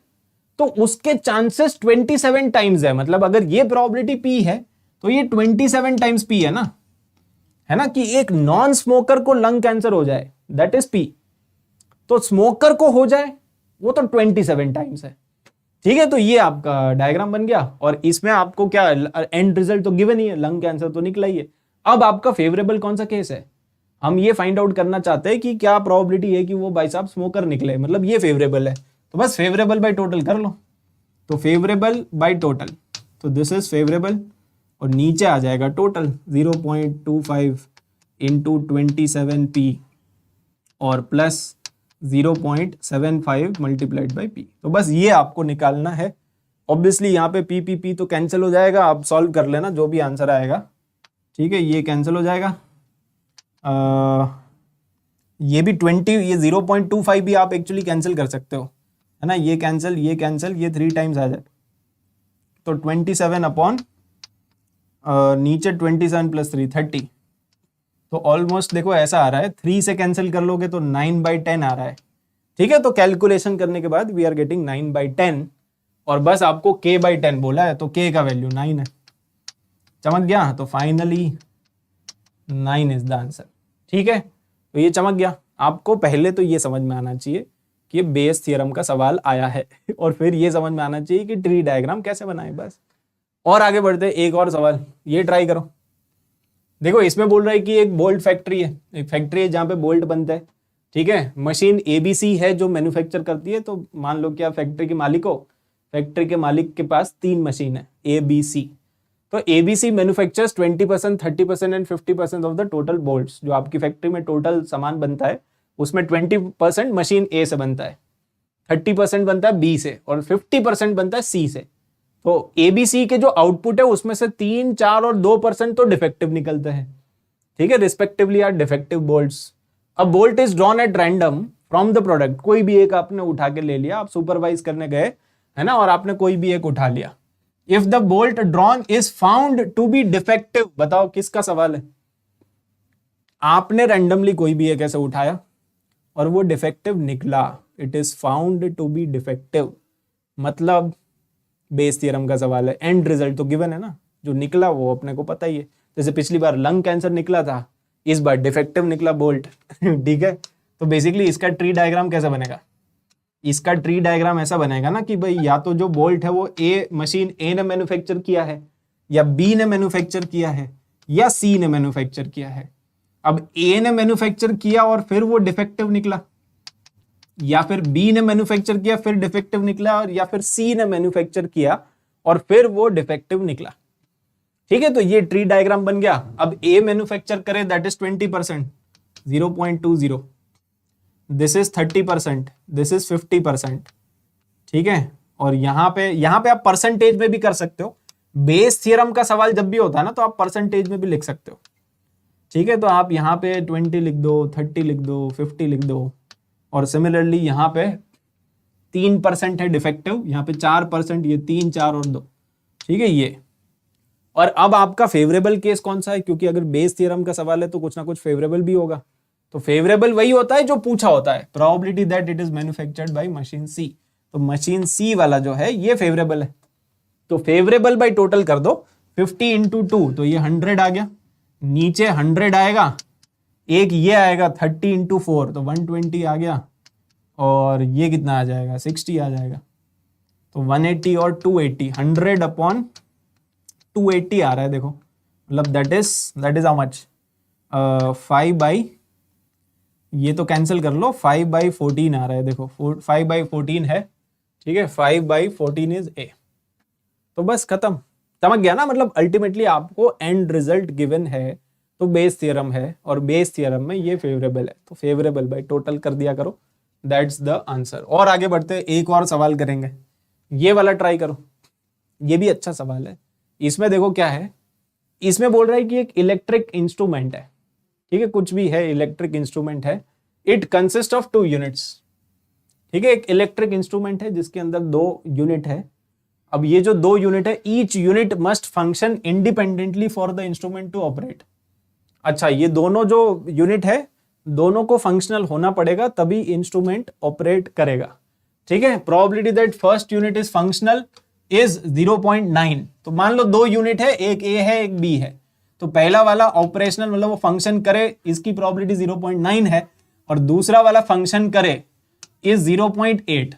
तो उसके चांसेस 27 टाइम्स है, मतलब अगर ये प्रोबेबिलिटी पी है तो ये 27 टाइम्स पी है ना, कि एक नॉन स्मोकर को लंग कैंसर हो जाए, दैट इज पी। तो स्मोकर को हो जाए वो तो 27 टाइम्स है। ठीक है, तो ये आपका डायग्राम बन गया और इसमें आपको क्या एंड रिजल्ट तो गिवन ही है, लंग कैंसर तो निकला ही है। अब आपका फेवरेबल कौन सा केस है, हम ये फाइंड आउट करना चाहते हैं कि क्या प्रोबेबिलिटी है कि वो भाई साहब स्मोकर निकले, मतलब ये फेवरेबल है। तो बस फेवरेबल बाय टोटल कर लो, तो फेवरेबल बाय टोटल, तो दिस इज फेवरेबल और नीचे आ जाएगा टोटल 0.25 इंटू 27p और प्लस 0.75 मल्टीप्लाइड बाई पी। तो बस ये आपको निकालना है। ऑब्वियसली यहाँ पे पी तो कैंसिल हो जाएगा, आप सॉल्व कर लेना जो भी आंसर आएगा। ठीक है, ये कैंसिल हो जाएगा, ये भी 20, ये 0.25 भी आप एक्चुअली कैंसिल कर सकते हो, है ना। ये कैंसिल, ये कैंसिल, ये 3 टाइम्स आ जाए तो 27 अपॉन नीचे 27 प्लस 3 30। तो ऑलमोस्ट देखो ऐसा आ रहा है, 3 से कैंसिल कर लोगे तो 9/10 आ रहा है। ठीक है, तो कैलकुलेशन करने के बाद वी आर गेटिंग 9/10 और बस आपको k/10 बोला है तो k का वैल्यू 9 है। चमक गया, तो फाइनली 9 इज द आंसर। ठीक है, तो ये चमक गया। आपको पहले तो ये समझ में आना चाहिए कि ये बेस थ्योरम का सवाल आया है और फिर ये समझ में आना चाहिए कि ट्री डायग्राम कैसे बनाए, बस। और आगे बढ़ते, एक और सवाल ये ट्राई करो। देखो इसमें बोल रहा है कि एक बोल्ट फैक्ट्री है, एक फैक्ट्री है जहाँ पे बोल्ट बनता है। ठीक है, मशीन ABC है जो मैन्युफैक्चर करती है। तो मान लो क्या फैक्ट्री के मालिक हो, फैक्ट्री के मालिक के पास 3 मशीन है ABC। तो ABC manufactures 20%, 30% and 50% of the total bolts. जो आपकी फैक्ट्री में टोटल सामान बनता है उसमें 20% मशीन A से बनता है, 30% बनता है B से और 50% बनता है C से। तो ABC के जो आउटपुट है उसमें से 3, 4 और 2% तो डिफेक्टिव निकलते हैं। ठीक है, रिस्पेक्टिवली आर डिफेक्टिव बोल्ट्स। अब bolt is drawn at random from the product, कोई भी एक आपने उठा के ले लिया, आप सुपरवाइज करने गए, है ना, और आपने कोई भी एक उठा लिया। If the bolt drawn is found to be defective, बताओ किसका सवाल है। आपने रैंडमली कोई भी एक ऐसे उठाया और वो डिफेक्टिव निकला, it is found to be defective, मतलब बेस थ्योरम का सवाल है। एंड रिजल्ट तो गिवन है ना, जो निकला वो अपने को पता ही है। जैसे पिछली बार लंग कैंसर निकला था, इस बार डिफेक्टिव निकला बोल्ट। ठीक है, तो बेसिकली इसका ट्री डायग्राम कैसा बनेगा, इसका ट्री डायग्राम ऐसा बनेगा ना कि भाई या तो जो बोल्ट है वो मशीन A ने मैन्युफैक्चर किया है या B ने मैन्युफैक्चर किया है या सी ने मैन्युफैक्चर किया है। अब ए ने मैन्युफैक्चर किया और फिर वो डिफेक्टिव निकला, या फिर बी ने मैन्युफैक्चर किया फिर डिफेक्टिव निकला, और या फिर सी ने मैन्युफैक्चर किया और फिर वो डिफेक्टिव निकला। ठीक है, तो ये ट्री डायग्राम बन गया। अब ए मैन्युफैक्चर करे that is 20%, 0.20, this is 30%, this is 50%। ठीक है, और यहां पे आप परसेंटेज में भी कर सकते हो। बेस थ्योरम का सवाल जब भी होता है ना तो आप परसेंटेज में भी लिख सकते हो। ठीक है, तो आप यहाँ पे 20 लिख दो, 30 लिख दो, 50 लिख दो, और सिमिलरली यहाँ पे 3% है डिफेक्टिव, यहाँ पे 4%, ये 3, 4 और 2। ठीक है, ये। और अब आपका फेवरेबल केस कौन सा है, क्योंकि अगर बेस थ्योरम का सवाल है तो कुछ ना कुछ फेवरेबल भी होगा। तो फेवरेबल वही होता है जो पूछा होता है, probability that it is manufactured by machine C. तो मशीन सी वाला जो है ये फेवरेबल है। तो फेवरेबल बाय टोटल कर दो, 50 इंटू 2 तो ये 100 आ गया, नीचे 100 आएगा, एक ये आएगा 30 इंटू 4 तो 120 आ गया, और ये कितना आ जाएगा 60 आ जाएगा। तो 180 और 280, 100 अपॉन 280 आ रहा है, देखो मतलब that is how much, 5 by, ये तो कैंसिल कर लो, 5/14 आ रहा है, देखो 5/14 है। ठीक है, 5/14 इज ए। तो बस खत्म, समझ गया ना। मतलब अल्टीमेटली आपको एंड रिजल्ट गिवन है तो बेस थ्योरम है, और बेस थ्योरम में ये फेवरेबल है, तो फेवरेबल बाय टोटल कर दिया करो, दैट्स द आंसर। और आगे बढ़ते हैं, एक और सवाल करेंगे, ये वाला ट्राई करो, ये भी अच्छा सवाल है। इसमें देखो क्या है, इसमें बोल रहा है कि एक इलेक्ट्रिक इंस्ट्रूमेंट है। ठीक है, कुछ भी है, इलेक्ट्रिक इंस्ट्रूमेंट है, इट कंसिस्ट ऑफ 2 यूनिट्स। ठीक है, एक इलेक्ट्रिक इंस्ट्रूमेंट है जिसके अंदर 2 यूनिट है। अब ये जो 2 यूनिट है, each unit must function independently for the instrument to operate. अच्छा, ये दोनों जो यूनिट है दोनों को फंक्शनल होना पड़ेगा तभी इंस्ट्रूमेंट ऑपरेट करेगा। ठीक है, probability that first unit is functional is 0.9। तो मान लो 2 यूनिट है, एक ए है एक बी है, तो पहला वाला ऑपरेशनल मतलब वो फंक्शन करे, इसकी प्रोबेबिलिटी 0.9 है, और दूसरा वाला फंक्शन करे इज 0.8।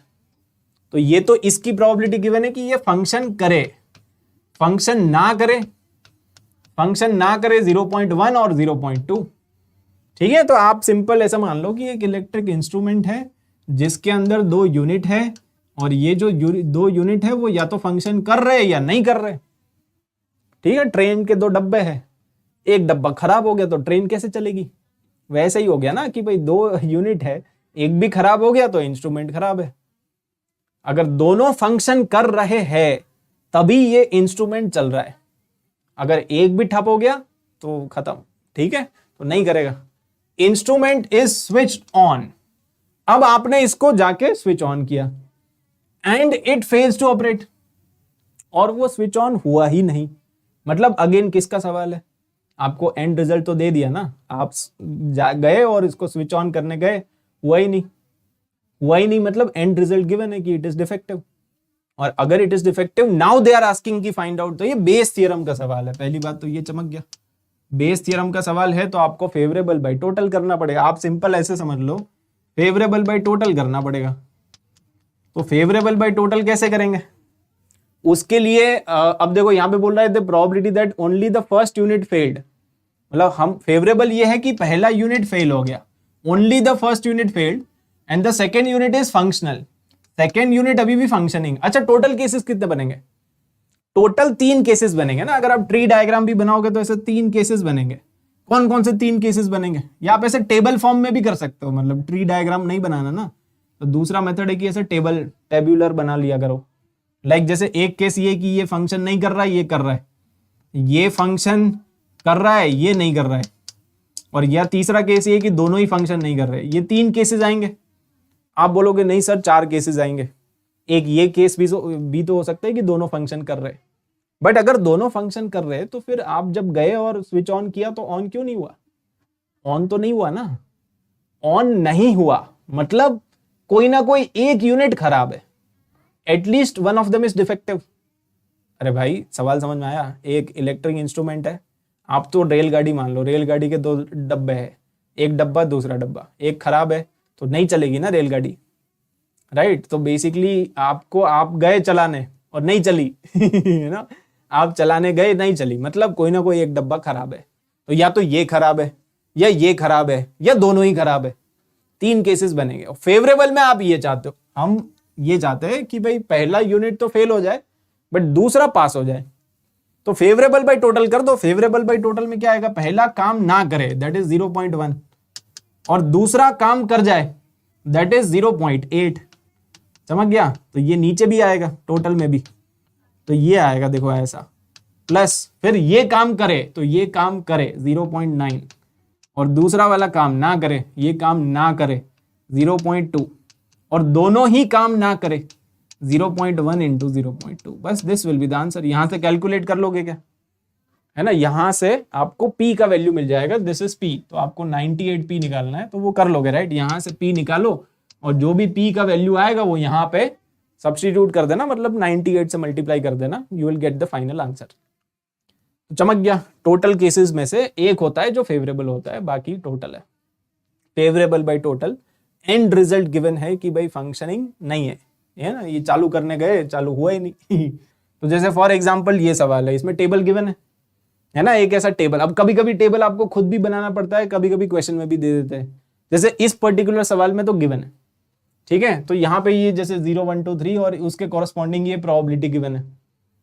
तो ये तो इसकी प्रोबेबिलिटी गिवन है कि ये फंक्शन करे, फंक्शन ना करे 0.1 और 0.2। ठीक है, तो आप सिंपल ऐसा मान लो कि एक इलेक्ट्रिक इंस्ट्रूमेंट है जिसके अंदर 2 यूनिट है, और ये जो 2 यूनिट है वो या तो फंक्शन कर रहे या नहीं कर रहे। ठीक है, ट्रेन के 2 डब्बे हैं, एक डब्बा खराब हो गया तो ट्रेन कैसे चलेगी। वैसे ही हो गया ना कि भाई 2 यूनिट है, एक भी खराब हो गया तो इंस्ट्रूमेंट खराब है। अगर दोनों फंक्शन कर रहे हैं तभी ये इंस्ट्रूमेंट चल रहा है, अगर एक भी ठप हो गया तो खत्म। ठीक है, तो नहीं करेगा। इंस्ट्रूमेंट इज स्विच्ड ऑन, अब आपने इसको जाके स्विच ऑन किया and it fails to operate, और वो स्विच ऑन हुआ ही नहीं। मतलब अगेन किसका सवाल है, आपको एंड रिजल्ट तो दे दिया ना, आप गए और इसको स्विच ऑन करने गए, हुआ ही नहीं, मतलब एंड रिजल्ट गिवन है कि इट इज डिफेक्टिव। और अगर it is defective, now they are asking की फाइंड आउट, तो ये बेस थ्योरम का सवाल है। पहली बात तो ये चमक गया, बेस थ्योरम का सवाल है तो आपको फेवरेबल बाय टोटल करना पड़ेगा। आप सिंपल ऐसे समझ लो, फेवरेबल बाय टोटल करना पड़ेगा। तो फेवरेबल बाय टोटल कैसे करेंगे, उसके लिए अब देखो यहां पे बोल रहा है the probability that only the first unit failed, मतलब हम फेवरेबल ये है कि पहला यूनिट फेल हो गया, only the first unit failed and the second unit is functional, second unit अभी भी फंक्शनिंग। अच्छा, टोटल केसेस कितने बनेंगे, टोटल 3 केसेस बनेंगे ना। अगर आप ट्री डायग्राम भी बनाओगे तो ऐसे 3 केसेस बनेंगे। कौन कौन से 3 केसेस बनेंगे, या आप ऐसे टेबल फॉर्म में भी कर सकते हो, मतलब ट्री डायग्राम नहीं बनाना ना तो दूसरा मेथड है कि ऐसे टेब्यूलर बना लिया करो। लाइक जैसे एक केस ये कि ये फंक्शन नहीं कर रहा है, ये कर रहा है, ये फंक्शन कर रहा है, ये नहीं कर रहा है, और या तीसरा केस ये कि दोनों ही फंक्शन नहीं कर रहे। ये 3 केसेस आएंगे। आप बोलोगे नहीं सर 4 केसेस आएंगे, एक ये केस भी तो हो सकता है कि दोनों फंक्शन कर रहे। बट अगर दोनों फंक्शन कर रहे तो फिर आप जब गए और स्विच ऑन किया तो ऑन क्यों नहीं हुआ, ऑन तो नहीं हुआ ना। ऑन नहीं हुआ मतलब कोई ना कोई एक यूनिट खराब है, at least one of them is defective. अरे भाई सवाल समझ में आया। एक इलेक्ट्रिक इंस्ट्रूमेंट है, आप तो रेलगाड़ी मान लो, रेलगाड़ी के 2 डब्बे हैं, एक डब्बा दूसरा डब्बा, एक खराब है तो नहीं चलेगी ना रेलगाड़ी, राइट। तो बेसिकली आप गए चलाने और नहीं चली है ना। आप चलाने गए, नहीं चली, मतलब कोई ना कोई एक डब्बा खराब है। तो या तो ये खराब है, या ये खराब है, या दोनों ही खराब है। 3 केसेस बनेंगे। और फेवरेबल में आप ये चाहते हो, हम ये चाहते हैं कि भाई पहला यूनिट तो फेल हो जाए बट दूसरा पास हो जाए। तो फेवरेबल बाई टोटल कर दो। फेवरेबल बाई टोटल में क्या आएगा, पहला काम ना करे दैट इज 0.1, और दूसरा काम कर जाए दैट इज 0.8। समझ गया? तो ये नीचे भी आएगा टोटल में भी, तो ये आएगा देखो ऐसा, प्लस फिर ये काम करे तो ये काम करे 0.9, और दूसरा वाला काम ना करे, ये काम ना करे 0.2, और दोनों ही काम ना करे 0.1 इंटू 0.2। बस this will be the answer. यहां से कैलकुलेट कर लोगे क्या, है ना? यहां से आपको p का वैल्यू मिल जाएगा, दिस इज p, तो आपको 98 p निकालना है, तो वो कर लोगे, राइट? यहां से p निकालो और जो भी p का वैल्यू आएगा वो यहां पे सब्स्टिट्यूट कर देना, मतलब 98 से मल्टीप्लाई कर देना, you will get the final answer. तो चमक गया। टोटल केसेस में से एक होता है जो फेवरेबल होता है, बाकी टोटल है। Favourable by total. And result given है कि भाई फंक्शनिंग नहीं है ना, ये चालू करने गए चालू हुआ ही नहीं। तो जैसे फॉर एग्जांपल ये सवाल है, इसमें टेबल गिवन है ना, एक ऐसा टेबल। अब कभी कभी टेबल आपको खुद भी बनाना पड़ता है, कभी कभी क्वेश्चन में भी दे देते हैं। जैसे इस पर्टिकुलर सवाल में तो गिवन है, ठीक है? तो यहाँ पे ये जैसे 0 1 2 3 और उसके कॉरस्पॉन्डिंग ये प्रोबेबिलिटी गिवन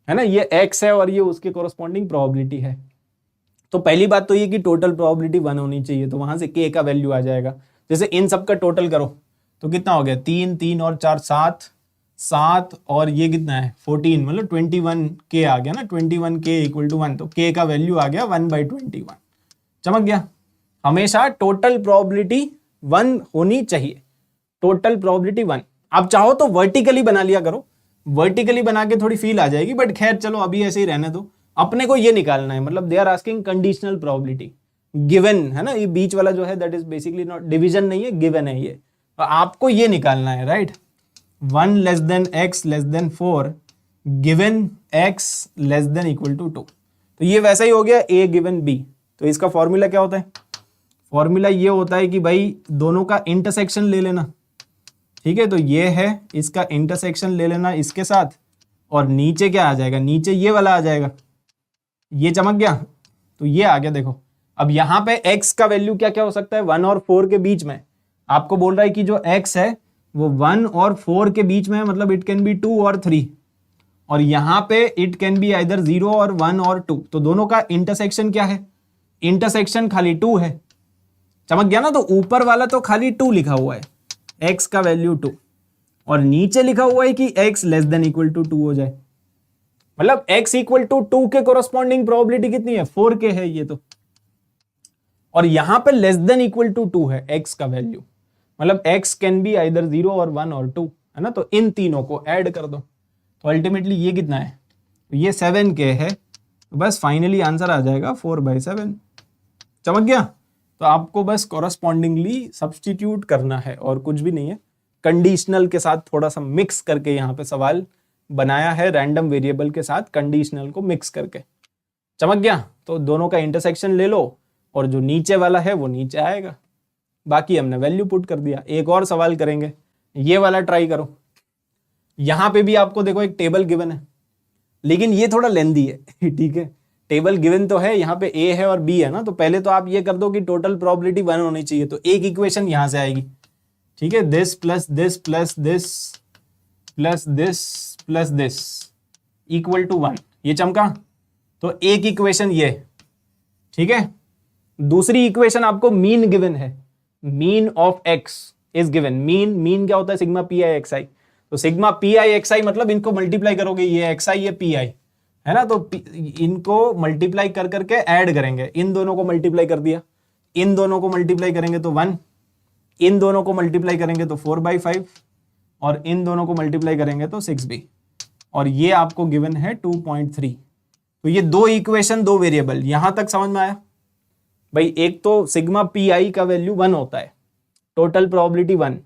है ना, ये x है और ये उसके कॉरस्पॉन्डिंग प्रोबेबिलिटी है। तो पहली बात तो ये कि टोटल प्रोबेबिलिटी 1 होनी चाहिए, तो वहां से k का वैल्यू आ जाएगा। जैसे इन सब का टोटल करो तो कितना हो गया, 3 3 और 4 7 7, और ये कितना है 14, मतलब 21k आ गया ना, 21k इक्वल टू 1, तो k का वैल्यू आ गया 1/21। चमक गया। हमेशा टोटल प्रोबेबिलिटी 1 होनी चाहिए, टोटल प्रोबेबिलिटी 1। आप चाहो तो वर्टिकली बना लिया करो, वर्टिकली बना के थोड़ी फील आ जाएगी, बट खैर चलो अभी ऐसे ही रहने दो। अपने को ये निकालना है, मतलब they are asking conditional probability given है ना, ये बीच वाला जो है that is basically not division, नहीं है, गिवन है ये। तो आपको ये निकालना है, right? 1 less than x less than 4 given x less than equal to 2। तो ये वैसा ही हो गया a गिवन b। तो इसका फॉर्मूला क्या होता है? फॉर्मूला ये होता है कि भाई दोनों का इंटरसेक्शन ले लेना, ठीक है? तो ये है, इसका इंटरसेक्शन ले लेना इसके साथ, और नीचे क्या आ जाएगा, नीचे ये वाला आ जाएगा, ये चमक गया। तो ये आ गया देखो। अब यहाँ पे x का वैल्यू क्या क्या हो सकता है, 1 और 4 के बीच में। आपको बोल रहा है कि जो x है वो 1 और 4 के बीच में है, मतलब इट कैन बी 2 और 3, और यहाँ पे इट कैन बी आइदर 0 और 1 और 2। तो दोनों का इंटरसेक्शन क्या है, इंटरसेक्शन खाली 2 है। चमक गया ना? तो ऊपर वाला तो खाली 2 लिखा हुआ है, x का वैल्यू 2, और नीचे लिखा हुआ है कि x less than equal to 2 हो जाए, मतलब x इक्वल टू 2 के कोरस्पॉन्डिंग प्रोबेबिलिटी कितनी है, 4k है ये तो, और यहां पे लेस देन इक्वल टू 2 है x का वैल्यू, मतलब x कैन बी आइदर 0 और 1 और 2, है ना? तो इन तीनों को ऐड कर दो, तो अल्टीमेटली ये कितना है, तो ये 7k है। तो बस फाइनली आंसर आ जाएगा 4/7। चमक गया? तो आपको बस कॉरस्पॉन्डिंगली सब्सटीट्यूट करना है और कुछ भी नहीं है। कंडीशनल के साथ थोड़ा सा मिक्स करके यहाँ पे सवाल बनाया है, रैंडम वेरिएबल के साथ कंडीशनल को मिक्स करके। चमक गया? तो दोनों का इंटरसेक्शन ले लो और जो नीचे वाला है वो नीचे आएगा, बाकी हमने वैल्यू पुट कर दिया। एक और सवाल करेंगे, ये वाला ट्राई करो। यहाँ पे भी आपको देखो एक टेबल गिवन है, लेकिन ये थोड़ा लेंदी है, ठीक है? टेबल गिवन तो है, यहाँ पे a है और b है ना, तो पहले तो आप ये कर दो कि टोटल प्रोबेबिलिटी 1 होनी चाहिए, तो एक इक्वेशन यहां से आएगी, ठीक है? This plus this plus this plus this plus this equal to 1, ये चमका। तो एक इक्वेशन ये, ठीक है? दूसरी इक्वेशन आपको मीन गिवन है, mean of x is given. Mean क्या होता है, सिग्मा पी आई एक्स आई। तो सिग्मा पी आई एक्स आई मतलब इनको मल्टीप्लाई करोगे, ये एक्स आई ये पी आई है ना, तो इनको मल्टीप्लाई कर करके ऐड करेंगे। इन दोनों को मल्टीप्लाई कर दिया, इन दोनों को मल्टीप्लाई करेंगे तो 1, इन दोनों को मल्टीप्लाई करेंगे तो 4/5, और इन दोनों को मल्टीप्लाई करेंगे तो 6b, और ये आपको गिवन है 2.3। तो ये दो इक्वेशन, दो वेरिएबल, यहां तक समझ में आया भाई? एक तो सिग्मा पी आई का वैल्यू 1 होता है, टोटल प्रोबेबिलिटी 1,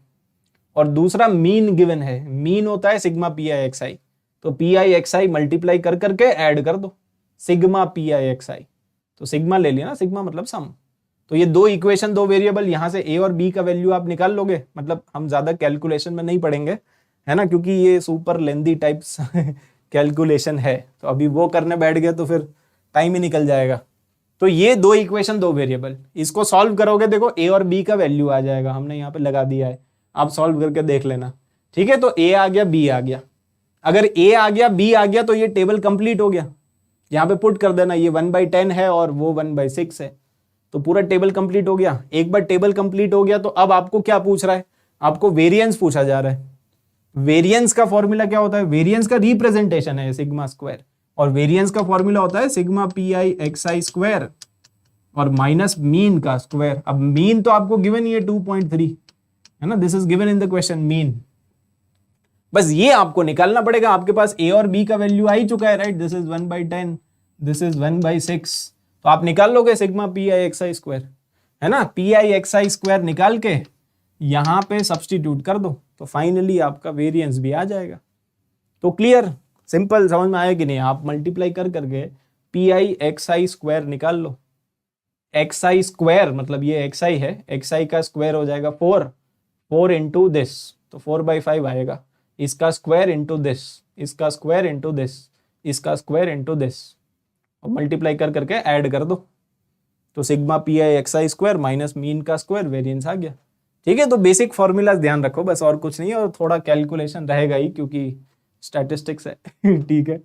और दूसरा मीन गिवन है, मीन होता है सिग्मा पी आई एक्स आई। तो P I x I multiply कर करके ऐड कर दो सिग्मा पी आई एक्स आई, तो सिग्मा ले लिया ना, सिग्मा मतलब सम। तो ये दो इक्वेशन, दो वेरिएबल, यहां से a और b का वैल्यू आप निकाल लोगे। मतलब हम ज्यादा कैलकुलेशन में नहीं पढ़ेंगे, है ना, क्योंकि ये सुपर लेंदी टाइप्स कैलकुलेशन है, तो अभी वो करने बैठ गया तो फिर टाइम ही निकल जाएगा। तो ये दो इक्वेशन, दो वेरिएबल, इसको सॉल्व करोगे, देखो ए और बी का वैल्यू आ जाएगा, हमने यहाँ पे लगा दिया है, आप सॉल्व करके देख लेना। ठीक है, तो ए आ गया, बी आ गया। अगर ए आ गया, बी आ गया, तो ये टेबल कंप्लीट हो गया। यहाँ पे पुट कर देना, ये 1/10 है और वो 1/6 है, तो पूरा टेबल कंप्लीट हो गया। एक बार टेबल कंप्लीट हो गया तो अब आपको क्या पूछ रहा है, आपको वेरिएंस पूछा जा रहा है। वेरिएंस का फॉर्मूला क्या होता है, वेरिएंस का रिप्रेजेंटेशन है सिग्मा स्क्वायर, और वेरिएंस का फॉर्मूला होता है sigma P I x I square और माइनस मीन का स्क्वायर। अब मीन तो आपको गिवन ही है 2.3 है ना, this is given in the question mean. बस ये आपको निकालना पड़ेगा, आपके पास ए और बी का वैल्यू आ ही चुका है, right. This is 1/10, this is 1/6, तो आप निकाल लोगे sigma P I x I square, है ना। P I x I square निकाल के यहां पे सब्सटीट्यूट कर दो, तो फाइनली आपका वेरिएंस भी आ जाएगा। तो क्लियर, सिंपल, समझ में आया कि नहीं। आप मल्टीप्लाई कर करके P I x I square निकाल लो। एक्स आई स्क्वायर मतलब ये एक्स आई है, एक्स आई का स्क्वायर हो जाएगा 4 इंटू दिस, तो 4/5 आएगा। इसका स्क्वायर इंटू दिस, इसका स्क्वायर इंटू दिस, इसका स्क्वायर इंटू दिस, और मल्टीप्लाई कर करके ऐड कर दो, तो sigma P I x I square minus mean का स्क्वायर, वेरिएंस आ गया। ठीक है, तो बेसिक फॉर्मूलाज ध्यान रखो बस, और कुछ नहीं है, और थोड़ा कैलकुलेशन रहेगा ही क्योंकि स्टैटिस्टिक्स है। ठीक है।